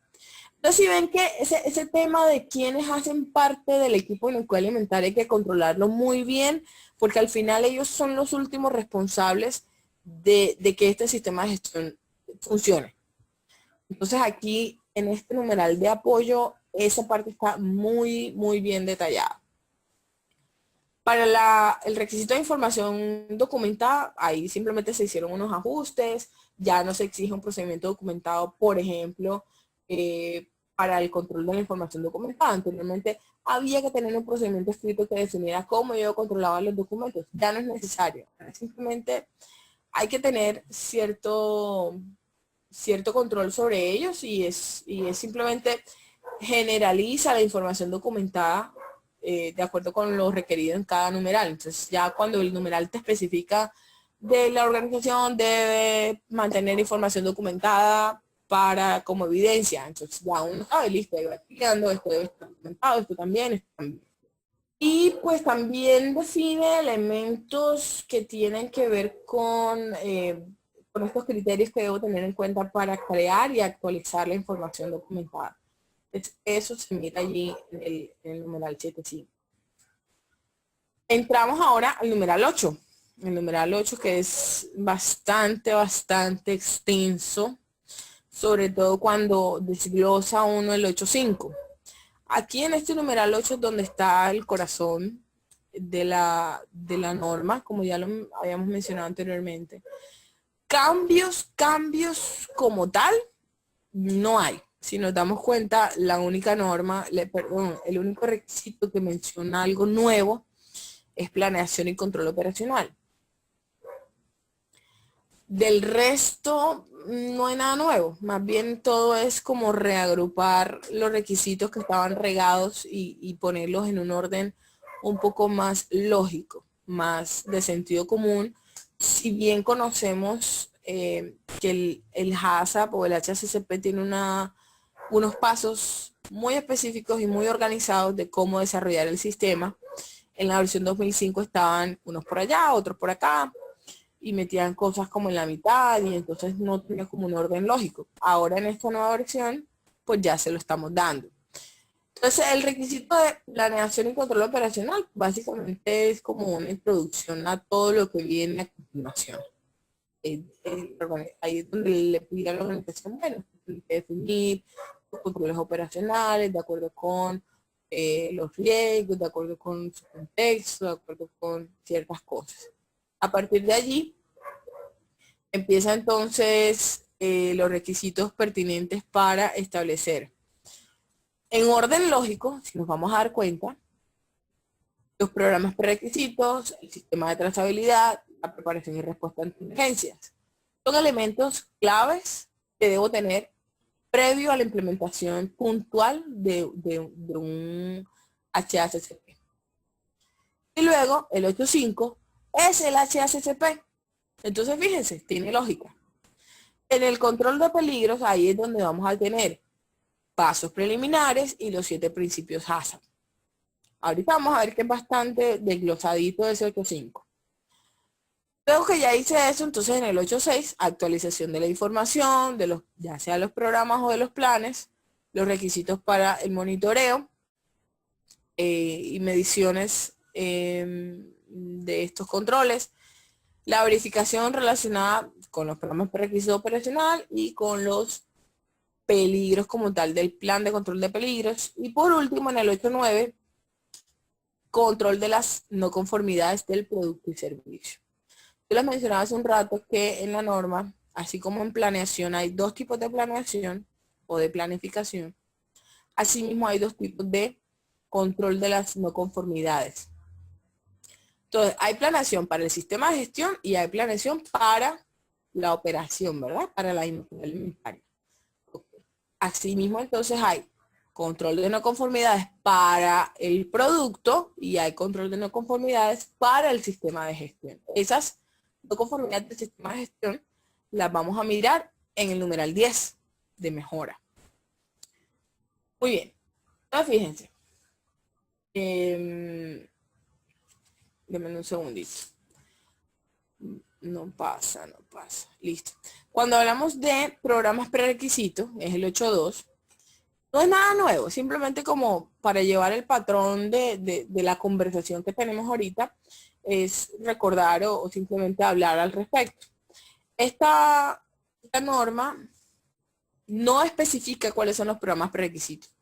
Entonces, si ven que ese tema de quienes hacen parte del equipo de inocuidad alimentaria hay que controlarlo muy bien, porque al final ellos son los últimos responsables de que este sistema de gestión funcione. Entonces, aquí en este numeral de apoyo, esa parte está muy, muy bien detallada. Para el requisito de información documentada, ahí simplemente se hicieron unos ajustes, ya no se exige un procedimiento documentado, por ejemplo, para el control de la información documentada. Anteriormente había que tener un procedimiento escrito que definiera cómo yo controlaba los documentos. Ya no es necesario. Simplemente hay que tener cierto control sobre ellos y es simplemente generaliza la información documentada de acuerdo con lo requerido en cada numeral. Entonces ya cuando el numeral te especifica de la organización debe mantener información documentada como evidencia. Entonces ya uno sabe, listo, ahí va explicando, esto debe estar documentado, esto también. Y pues también define elementos que tienen que ver con estos criterios que debo tener en cuenta para crear y actualizar la información documentada. Eso se mira allí en el numeral 7.5. Entramos ahora al numeral 8. El numeral 8 que es bastante extenso, sobre todo cuando desglosa uno el 8.5. Aquí en este numeral 8 es donde está el corazón de la norma, como ya lo habíamos mencionado anteriormente. Cambios como tal, no hay. Si nos damos cuenta, la única norma, el único requisito que menciona algo nuevo es planeación y control operacional. Del resto, no hay nada nuevo. Más bien todo es como reagrupar los requisitos que estaban regados y ponerlos en un orden un poco más lógico, más de sentido común. Si bien conocemos que el HACCP o el HACCP tiene unos pasos muy específicos y muy organizados de cómo desarrollar el sistema. En la versión 2005 estaban unos por allá, otros por acá, y metían cosas como en la mitad, y entonces no tenía como un orden lógico. Ahora en esta nueva versión, pues ya se lo estamos dando. Entonces, el requisito de planeación y control operacional básicamente es como una introducción a todo lo que viene a continuación. Ahí es donde le pide a la organización, bueno, definir los controles operacionales de acuerdo con los riesgos, de acuerdo con su contexto, de acuerdo con ciertas cosas. A partir de allí, empieza entonces los requisitos pertinentes para establecer. En orden lógico, si nos vamos a dar cuenta, los programas prerequisitos, el sistema de trazabilidad, la preparación y respuesta ante emergencias. Son elementos claves que debo tener previo a la implementación puntual de un HACCP. Y luego, el 8.5 es el HACCP. Entonces, fíjense, tiene lógica. En el control de peligros, ahí es donde vamos a tener pasos preliminares y los 7 principios HACCP. Ahorita vamos a ver que es bastante desglosadito ese 8.5. Luego que ya hice eso, entonces en el 8.6, actualización de la información, ya sea los programas o de los planes, los requisitos para el monitoreo y mediciones de estos controles, la verificación relacionada con los programas prerequisitos operacional y con los peligros como tal del plan de control de peligros. Y por último, en el 8.9, control de las no conformidades del producto y servicio. Yo les mencionaba hace un rato que en la norma, así como en planeación, hay dos tipos de planeación o de planificación. Asimismo, hay dos tipos de control de las no conformidades. Entonces, hay planeación para el sistema de gestión y hay planeación para la operación, ¿verdad? Para la industria alimentaria. Asimismo, entonces hay control de no conformidades para el producto y hay control de no conformidades para el sistema de gestión. Esas no conformidades del sistema de gestión las vamos a mirar en el numeral 10 de mejora. Muy bien. Entonces, fíjense. Denme un segundito. No pasa. Listo. Cuando hablamos de programas prerequisitos, es el 8.2. No es nada nuevo, simplemente como para llevar el patrón de la conversación que tenemos ahorita, es recordar o simplemente hablar al respecto. Esta norma no especifica cuáles son los programas prerequisitos.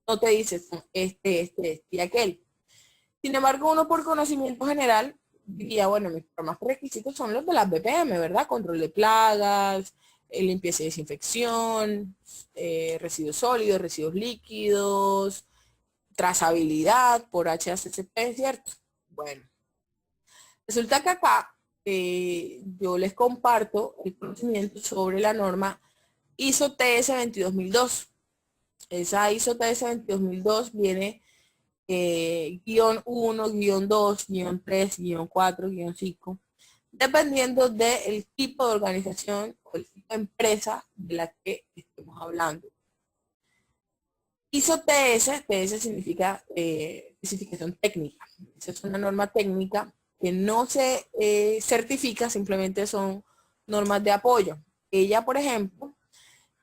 No te dice son este y aquel. Sin embargo, uno por conocimiento general diría, bueno, mis programas prerequisitos son los de las BPM, ¿verdad? Control de plagas, limpieza y desinfección, residuos sólidos, residuos líquidos, trazabilidad por HACCP, ¿cierto? Bueno, resulta que acá yo les comparto el conocimiento sobre la norma ISO TS 22002. Esa ISO TS 22002 viene guión 1, guión 2, guión 3, guión 4, guión 5, dependiendo del tipo de organización o el tipo de empresa de la que estemos hablando. ISO TS significa especificación técnica. Esa es una norma técnica que no se certifica, simplemente son normas de apoyo. Ella, por ejemplo,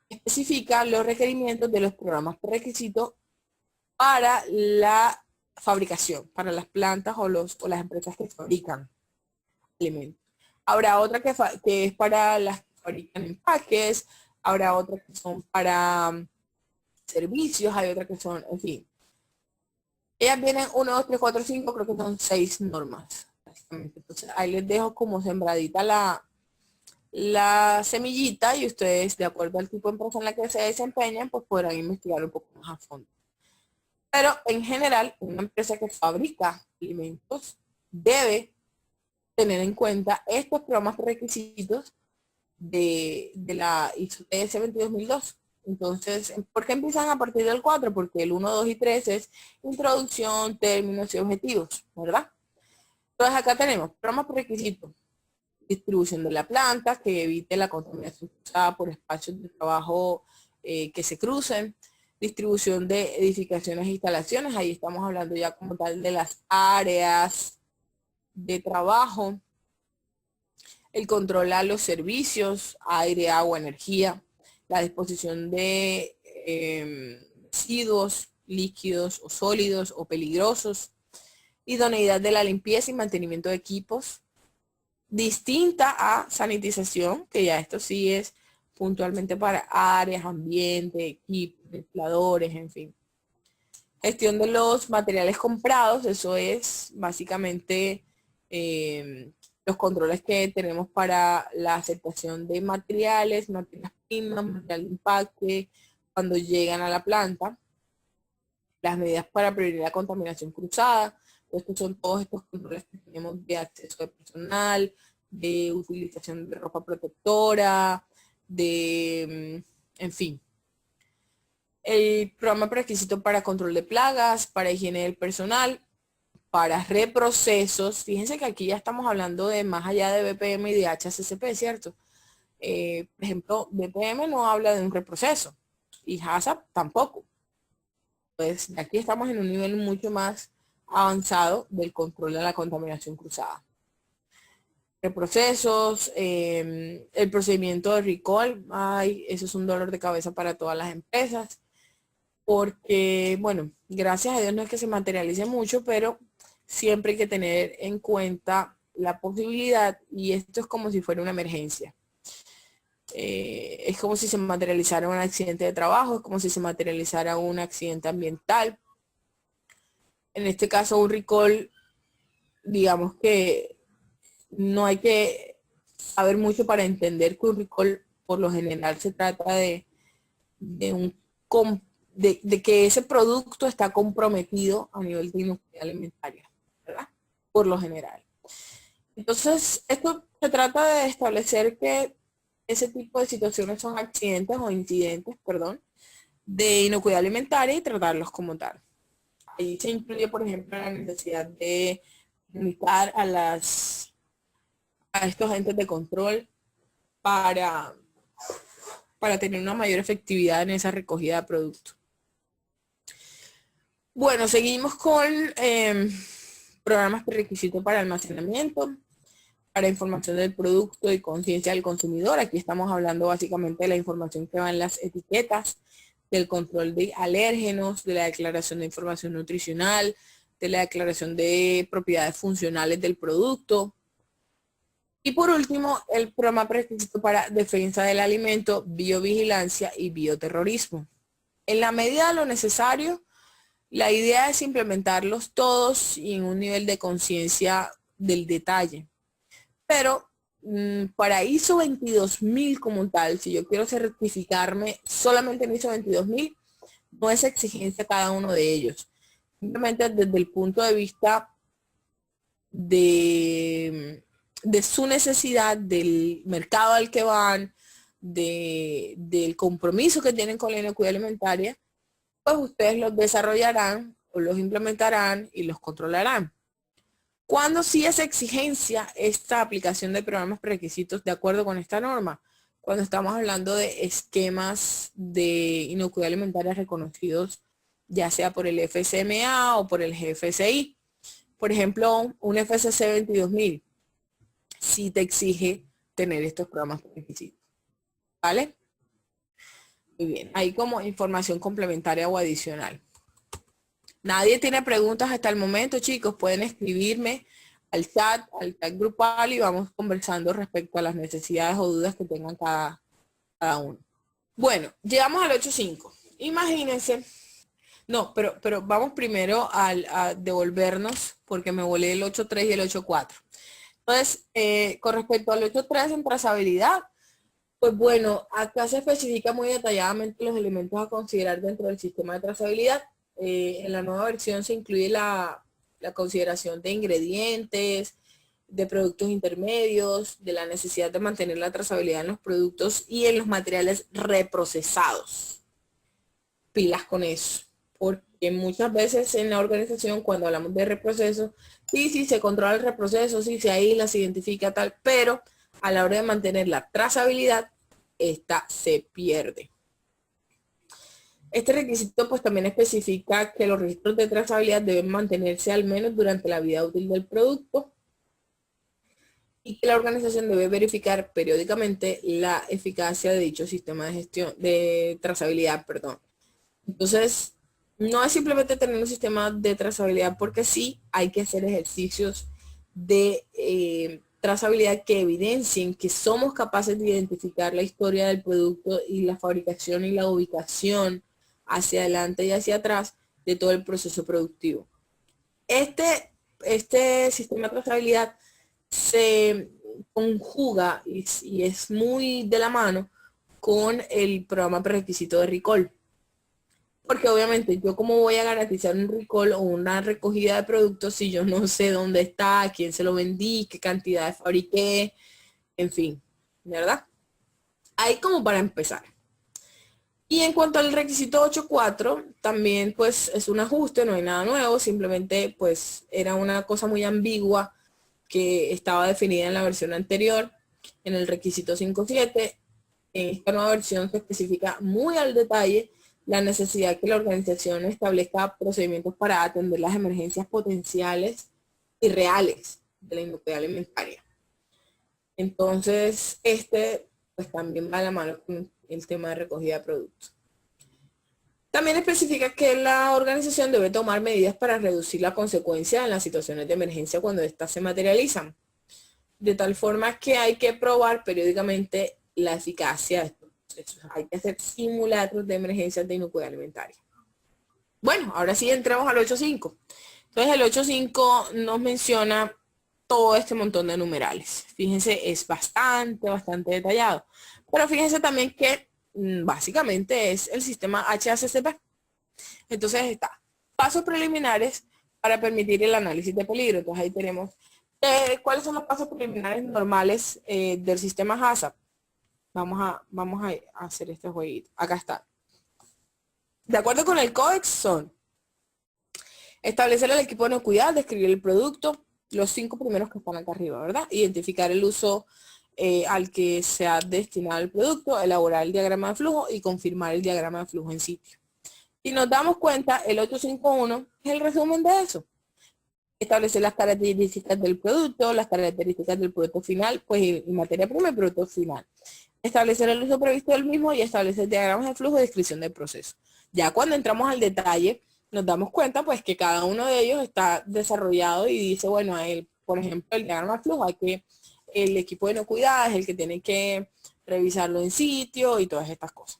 especifica los requerimientos de los programas prerequisitos para la fabricación, para las plantas o las empresas que fabrican alimentos. Habrá otra que es para las que fabrican empaques, habrá otras que son para servicios, hay otras que son, en fin. Ellas vienen 1, 2, 3, 4, 5, creo que son 6 normas. Entonces ahí les dejo como sembradita la semillita y ustedes, de acuerdo al tipo de empresa en la que se desempeñan, pues podrán investigar un poco más a fondo. Pero en general, una empresa que fabrica alimentos debe tener en cuenta estos programas requisitos de la ISO TS 22002. Entonces, ¿por qué empiezan a partir del 4? Porque el 1, 2 y 3 es introducción, términos y objetivos, ¿verdad? Entonces acá tenemos programas requisitos. Distribución de la planta, que evite la contaminación cruzada por espacios de trabajo que se crucen. Distribución de edificaciones e instalaciones, ahí estamos hablando ya como tal de las áreas de trabajo. El control a los servicios, aire, agua, energía. La disposición de residuos líquidos o sólidos o peligrosos. Idoneidad de la limpieza y mantenimiento de equipos. Distinta a sanitización, que ya esto sí es puntualmente para áreas, ambiente, equipos, ventiladores, en fin. Gestión de los materiales comprados, eso es básicamente los controles que tenemos para la aceptación de materiales, materias primas, material de empaque, cuando llegan a la planta. Las medidas para prevenir la contaminación cruzada. Estos son todos estos controles que tenemos de acceso de personal, de utilización de ropa protectora, en fin. El programa prerequisito para control de plagas, para higiene del personal, para reprocesos. Fíjense que aquí ya estamos hablando de más allá de BPM y de HACCP, ¿cierto? Por ejemplo, BPM no habla de un reproceso y HACCP tampoco. Pues aquí estamos en un nivel mucho más avanzado del control de la contaminación cruzada. Reprocesos, el procedimiento de recall, ay, eso es un dolor de cabeza para todas las empresas, porque, bueno, gracias a Dios no es que se materialice mucho, pero siempre hay que tener en cuenta la posibilidad, y esto es como si fuera una emergencia. Es como si se materializara un accidente de trabajo, es como si se materializara un accidente ambiental. En este caso, un recall, digamos que no hay que saber mucho para entender que un recall por lo general se trata de un de que ese producto está comprometido a nivel de inocuidad alimentaria, ¿verdad? Por lo general. Entonces, esto se trata de establecer que ese tipo de situaciones son accidentes o incidentes, perdón, de inocuidad alimentaria y tratarlos como tal. Ahí se incluye, por ejemplo, la necesidad de limitar a estos agentes de control para, para tener una mayor efectividad en esa recogida de productos. Bueno, seguimos con programas prerequisitos para almacenamiento, para información del producto y conciencia del consumidor. Aquí estamos hablando básicamente de la información que va en las etiquetas, del control de alérgenos, de la declaración de información nutricional, de la declaración de propiedades funcionales del producto. Y por último, el programa prerequisito para defensa del alimento, biovigilancia y bioterrorismo. En la medida de lo necesario, la idea es implementarlos todos y en un nivel de conciencia del detalle. Pero para ISO 22000 como tal, si yo quiero certificarme solamente en ISO 22000, no es exigencia cada uno de ellos. Simplemente desde el punto de vista de su necesidad, del mercado al que van, del compromiso que tienen con la inocuidad alimentaria, pues ustedes los desarrollarán o los implementarán y los controlarán. ¿Cuándo sí es exigencia esta aplicación de programas prerequisitos de acuerdo con esta norma? Cuando estamos hablando de esquemas de inocuidad alimentaria reconocidos, ya sea por el FCMA o por el GFCI. Por ejemplo, un FCC 22000 sí te exige tener estos programas prerequisitos. ¿Vale? Muy bien. Ahí como información complementaria o adicional. Nadie tiene preguntas hasta el momento, chicos. Pueden escribirme al chat grupal y vamos conversando respecto a las necesidades o dudas que tengan cada uno. Bueno, llegamos al 8.5. Imagínense. No, pero vamos primero a devolvernos porque me volé el 8.3 y el 8.4. Entonces, con respecto al 8.3 en trazabilidad, pues bueno, acá se especifica muy detalladamente los elementos a considerar dentro del sistema de trazabilidad. En la nueva versión se incluye la consideración de ingredientes, de productos intermedios, de la necesidad de mantener la trazabilidad en los productos y en los materiales reprocesados. Pilas con eso, porque muchas veces en la organización cuando hablamos de reproceso, sí, se controla el reproceso, sí, se aísla, se identifica tal, pero a la hora de mantener la trazabilidad, esta se pierde. Este requisito pues también especifica que los registros de trazabilidad deben mantenerse al menos durante la vida útil del producto y que la organización debe verificar periódicamente la eficacia de dicho sistema de gestión, de trazabilidad, perdón. Entonces, no es simplemente tener un sistema de trazabilidad porque sí hay que hacer ejercicios de trazabilidad que evidencien que somos capaces de identificar la historia del producto y la fabricación y la ubicación hacia adelante y hacia atrás de todo el proceso productivo. Este sistema de trazabilidad se conjuga y es muy de la mano con el programa prerequisito de recall. Porque obviamente yo cómo voy a garantizar un recall o una recogida de productos si yo no sé dónde está, a quién se lo vendí, qué cantidad fabriqué, en fin, ¿verdad? Ahí como para empezar. Y en cuanto al requisito 8.4, también pues es un ajuste, no hay nada nuevo, simplemente pues era una cosa muy ambigua que estaba definida en la versión anterior, en el requisito 5.7. En esta nueva versión se especifica muy al detalle la necesidad que la organización establezca procedimientos para atender las emergencias potenciales y reales de la inocuidad alimentaria. Entonces, pues también va a la mano con el tema de recogida de productos. También especifica que la organización debe tomar medidas para reducir la consecuencia en las situaciones de emergencia cuando éstas se materializan. De tal forma que hay que probar periódicamente la eficacia de estos procesos. Hay que hacer simulacros de emergencias de inocuidad alimentaria. Bueno, ahora sí entremos al 8.5. Entonces el 8.5 nos menciona todo este montón de numerales. Fíjense, es bastante detallado. Pero fíjense también que básicamente es el sistema HACCP. Entonces está pasos preliminares para permitir el análisis de peligro. Entonces ahí tenemos cuáles son los pasos preliminares normales del sistema HACCP. Vamos a hacer este jueguito. Acá está. De acuerdo con el CODEX son establecer el equipo de inocuidad, describir el producto, los 5 primeros que están acá arriba, ¿verdad? Identificar el uso al que se ha destinado el producto, elaborar el diagrama de flujo y confirmar el diagrama de flujo en sitio. Y nos damos cuenta, el 851 es el resumen de eso. Establecer las características del producto, las características del producto final, pues en materia prima y producto final. Establecer el uso previsto del mismo y establecer diagramas de flujo y descripción del proceso. Ya cuando entramos al detalle, nos damos cuenta pues que cada uno de ellos está desarrollado y dice, bueno, a él, por ejemplo, el diagrama de flujo, hay que, el equipo de inocuidad es el que tiene que revisarlo en sitio y todas estas cosas.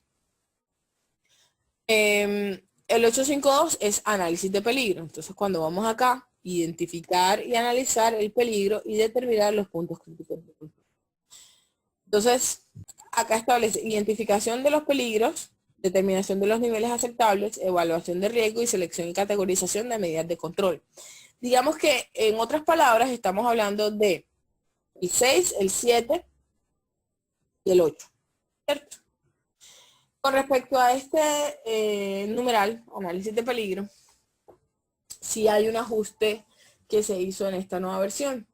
El 852 es análisis de peligro. Entonces, cuando vamos acá, identificar y analizar el peligro y determinar los puntos críticos. Entonces, acá establece identificación de los peligros, determinación de los niveles aceptables, evaluación de riesgo y selección y categorización de medidas de control. Digamos que, en otras palabras, estamos hablando de el 6, el 7 y el 8, ¿cierto? Con respecto a este numeral, análisis de peligro, sí hay un ajuste que se hizo en esta nueva versión.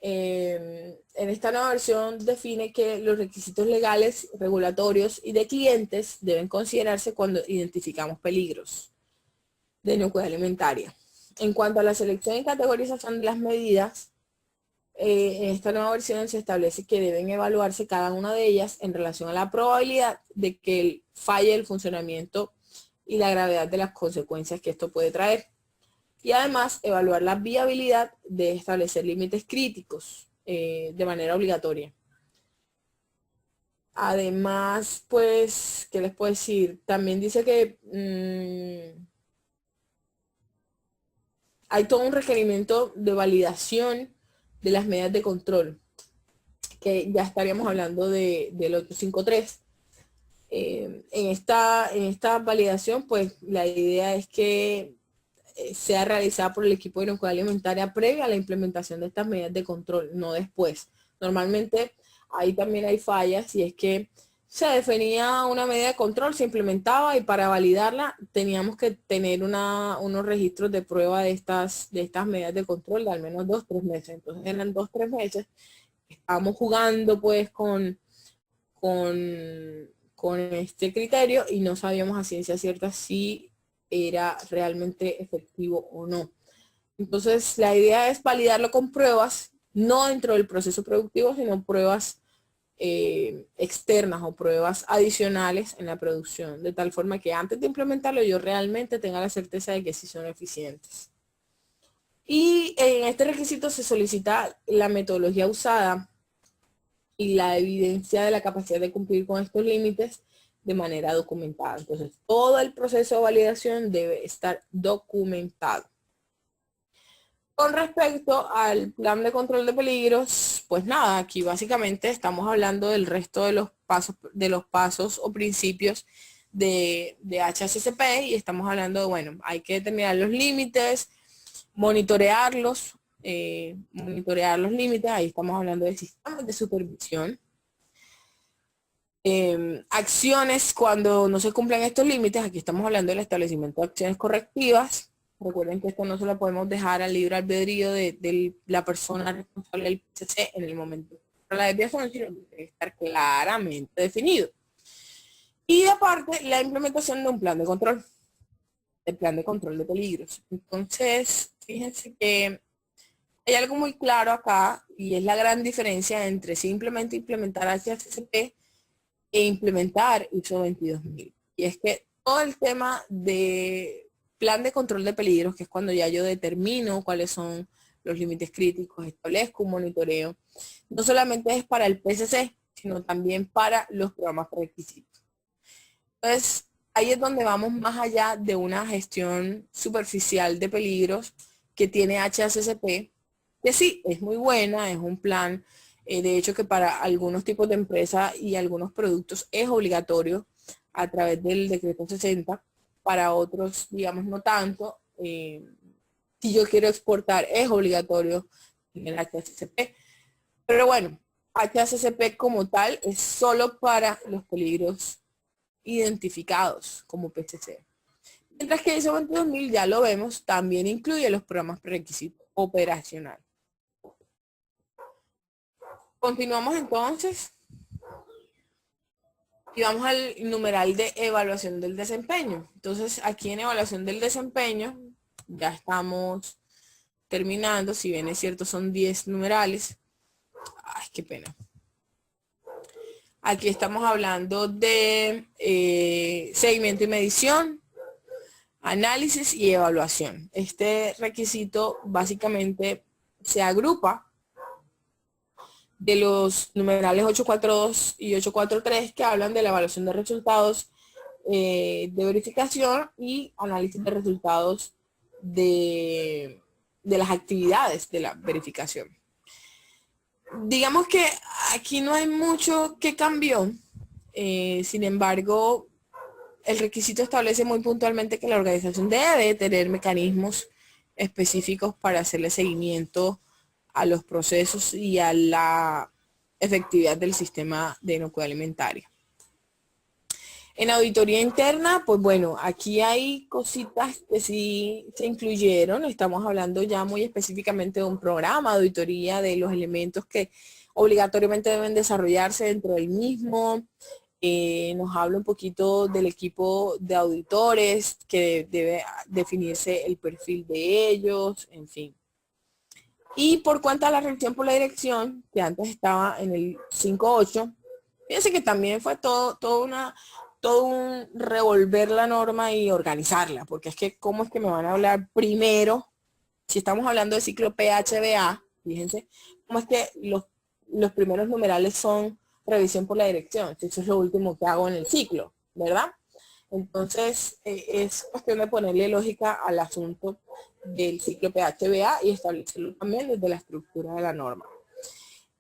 En esta nueva versión define que los requisitos legales, regulatorios y de clientes deben considerarse cuando identificamos peligros de inocuidad alimentaria. En cuanto a la selección y categorización de las medidas, en esta nueva versión se establece que deben evaluarse cada una de ellas en relación a la probabilidad de que falle el funcionamiento y la gravedad de las consecuencias que esto puede traer. Y además evaluar la viabilidad de establecer límites críticos de manera obligatoria. Además, pues, ¿qué les puedo decir? También dice que hay todo un requerimiento de validación de las medidas de control, que ya estaríamos hablando del 853. En esta validación, pues, la idea es que sea realizada por el equipo de inocuidad alimentaria previa a la implementación de estas medidas de control, no después. Normalmente ahí también hay fallas y es que se definía una medida de control, se implementaba y para validarla teníamos que tener unos registros de prueba de estas medidas de control de al menos 2-3 meses. Entonces eran 2-3 meses. Estábamos jugando pues con este criterio y no sabíamos a ciencia cierta si era realmente efectivo o no. Entonces, la idea es validarlo con pruebas, no dentro del proceso productivo, sino pruebas externas o pruebas adicionales en la producción, de tal forma que antes de implementarlo yo realmente tenga la certeza de que sí son eficientes. Y en este requisito se solicita la metodología usada y la evidencia de la capacidad de cumplir con estos límites de manera documentada. Entonces, todo el proceso de validación debe estar documentado. Con respecto al plan de control de peligros, pues nada, aquí básicamente estamos hablando del resto de los pasos o principios de HACCP y estamos hablando de, bueno, hay que determinar los límites, monitorear los límites, ahí estamos hablando de sistemas de supervisión. Acciones cuando no se cumplen estos límites, aquí estamos hablando del establecimiento de acciones correctivas. Recuerden que esto no se lo podemos dejar al libre albedrío de la persona responsable del PCC en el momento de la desviación, sino que debe estar claramente definido. Y aparte, la implementación de un plan de control, el plan de control de peligros. Entonces, fíjense que hay algo muy claro acá y es la gran diferencia entre simplemente implementar HACCP e implementar ISO 22000. Y es que todo el tema de plan de control de peligros, que es cuando ya yo determino cuáles son los límites críticos, establezco un monitoreo, no solamente es para el PCC, sino también para los programas prerequisitos. Entonces, ahí es donde vamos más allá de una gestión superficial de peligros que tiene HACCP, que sí, es muy buena, es un plan, de hecho que para algunos tipos de empresas y algunos productos es obligatorio a través del decreto 60, para otros, digamos, no tanto. Si yo quiero exportar, es obligatorio el HACCP. Pero bueno, HACCP como tal es solo para los peligros identificados como PCC. Mientras que ISO 22000, ya lo vemos, también incluye los programas prerequisitos operacional. Continuamos entonces y vamos al numeral de evaluación del desempeño. Entonces, aquí en evaluación del desempeño, ya estamos terminando. Si bien es cierto, son 10 numerales. Ay, qué pena. Aquí estamos hablando de seguimiento y medición, análisis y evaluación. Este requisito básicamente se agrupa de los numerales 842 y 843 que hablan de la evaluación de resultados de verificación y análisis de resultados de las actividades de la verificación. Digamos que aquí no hay mucho que cambió, sin embargo, el requisito establece muy puntualmente que la organización debe tener mecanismos específicos para hacerle seguimiento a los procesos y a la efectividad del sistema de inocuidad alimentaria. En auditoría interna, pues bueno, aquí hay cositas que sí se incluyeron. Estamos hablando ya muy específicamente de un programa de auditoría, de los elementos que obligatoriamente deben desarrollarse dentro del mismo. Nos habla un poquito del equipo de auditores, que debe definirse el perfil de ellos, en fin. Y por cuanto a la revisión por la dirección, que antes estaba en el 5.8, fíjense que también fue todo un revolver la norma y organizarla, porque es que cómo es que me van a hablar primero, si estamos hablando de ciclo PHBA, fíjense, cómo es que los primeros numerales son revisión por la dirección, eso es lo último que hago en el ciclo, ¿verdad? Entonces, es cuestión de ponerle lógica al asunto del ciclo PHBA y establecerlo también desde la estructura de la norma.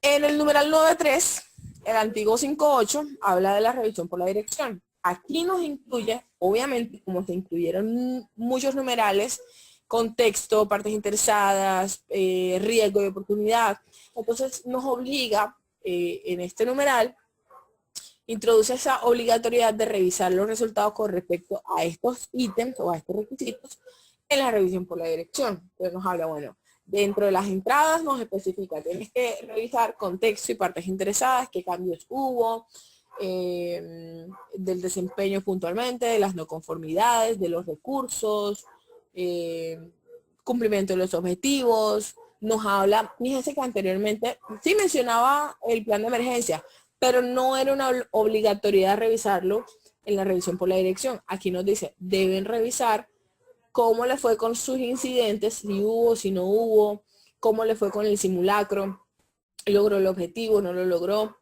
En el numeral 9.3, el antiguo 5.8 habla de la revisión por la dirección. Aquí nos incluye, obviamente, como se incluyeron muchos numerales, contexto, partes interesadas, riesgo y oportunidad. Entonces nos obliga en este numeral, introduce esa obligatoriedad de revisar los resultados con respecto a estos ítems o a estos requisitos en la revisión por la dirección. Entonces nos habla, bueno, dentro de las entradas nos especifica, tienes que revisar contexto y partes interesadas, qué cambios hubo, del desempeño puntualmente, de las no conformidades, de los recursos, cumplimiento de los objetivos. Nos habla, fíjense que anteriormente sí mencionaba el plan de emergencia, pero no era una obligatoriedad revisarlo en la revisión por la dirección. Aquí nos dice, deben revisar cómo le fue con sus incidentes, si hubo, si no hubo, cómo le fue con el simulacro, logró el objetivo, no lo logró.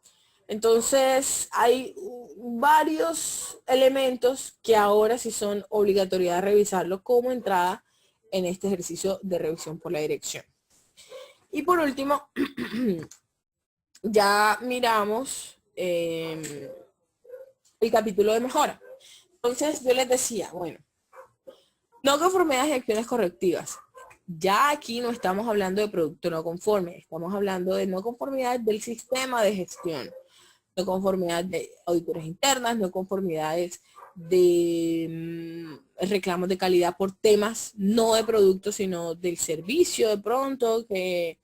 Entonces hay varios elementos que ahora sí son obligatoriedad de revisarlo como entrada en este ejercicio de revisión por la dirección. Y por último, ya miramos el capítulo de mejora. Entonces yo les decía, bueno, no conformidades y acciones correctivas. Ya aquí no estamos hablando de producto no conforme, estamos hablando de no conformidades del sistema de gestión, no conformidades de auditorías internas, no conformidades de reclamos de calidad por temas no de productos, sino del servicio de pronto, que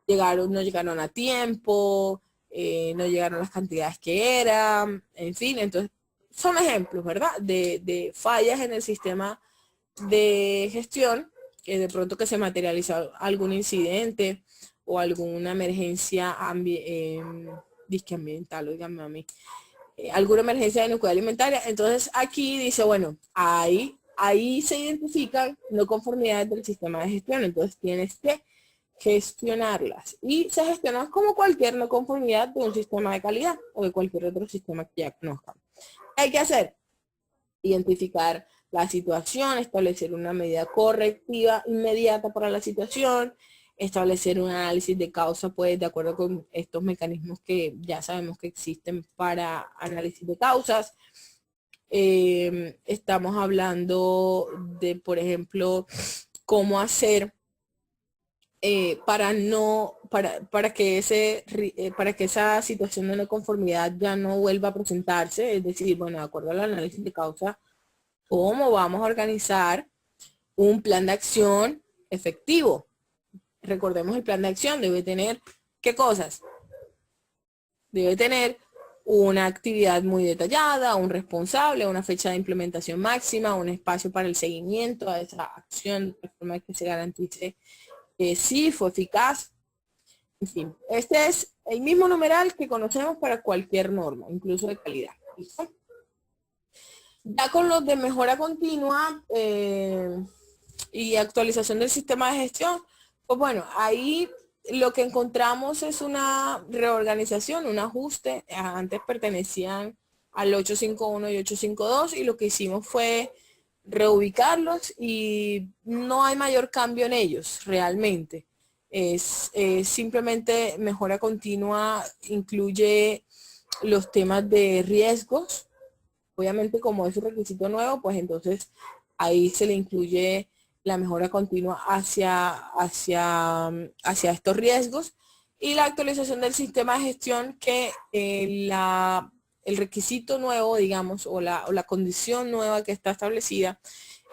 no llegaron a tiempo, no llegaron las cantidades que eran, en fin. Entonces, son ejemplos, ¿verdad? De fallas en el sistema de gestión, que de pronto que se materializó algún incidente o alguna emergencia disque ambiental, oiganme a mí, alguna emergencia de inocuidad alimentaria. Entonces aquí dice, bueno, ahí se identifican no conformidades del sistema de gestión. Entonces tienes que gestionarlas. Y se gestionan como cualquier no conformidad de un sistema de calidad o de cualquier otro sistema que ya conozcan. ¿Qué hay que hacer? Identificar la situación, establecer una medida correctiva inmediata para la situación, establecer un análisis de causa, pues de acuerdo con estos mecanismos que ya sabemos que existen para análisis de causas. Estamos hablando de, por ejemplo, cómo hacer para que esa situación de no conformidad ya no vuelva a presentarse, es decir, bueno, de acuerdo al análisis de causa, cómo vamos a organizar un plan de acción efectivo. Recordemos, el plan de acción debe tener, ¿qué cosas? Debe tener una actividad muy detallada, un responsable, una fecha de implementación máxima, un espacio para el seguimiento a esa acción de forma que se garantice que sí fue eficaz. En fin, este es el mismo numeral que conocemos para cualquier norma, incluso de calidad. ¿Listo? Ya con los de mejora continua y actualización del sistema de gestión, pues bueno, ahí lo que encontramos es una reorganización, un ajuste. Antes pertenecían al 851 y 852 y lo que hicimos fue reubicarlos y no hay mayor cambio en ellos realmente. Es simplemente mejora continua, incluye los temas de riesgos. Obviamente, como es un requisito nuevo, pues entonces ahí se le incluye la mejora continua hacia estos riesgos y la actualización del sistema de gestión, que el requisito nuevo, digamos, o la condición nueva que está establecida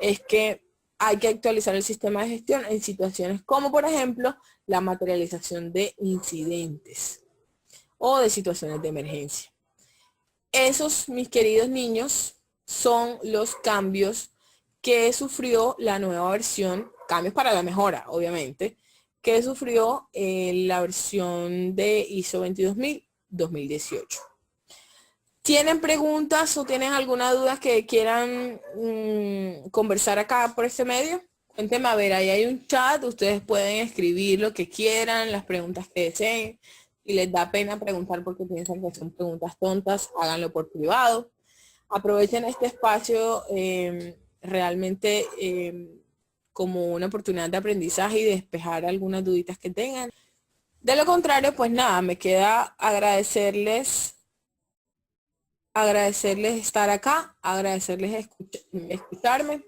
es que hay que actualizar el sistema de gestión en situaciones como, por ejemplo, la materialización de incidentes o de situaciones de emergencia. Esos, mis queridos niños, son los cambios que sufrió la nueva versión, cambios para la mejora, obviamente, que sufrió la versión de ISO 22018. ¿Tienen preguntas o tienen alguna duda que quieran conversar acá por este medio? Cuéntenme, a ver, ahí hay un chat, ustedes pueden escribir lo que quieran, las preguntas que deseen. Si les da pena preguntar porque piensan que son preguntas tontas, háganlo por privado. Aprovechen este espacio realmente como una oportunidad de aprendizaje y de despejar algunas duditas que tengan. De lo contrario, pues nada, me queda agradecerles estar acá, agradecerles escucharme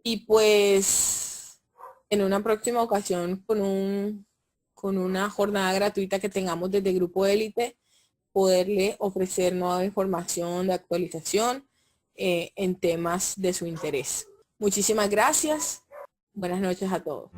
y pues en una próxima ocasión con una jornada gratuita que tengamos desde Grupo Élite, poderle ofrecer nueva información de actualización en temas de su interés. Muchísimas gracias. Buenas noches a todos.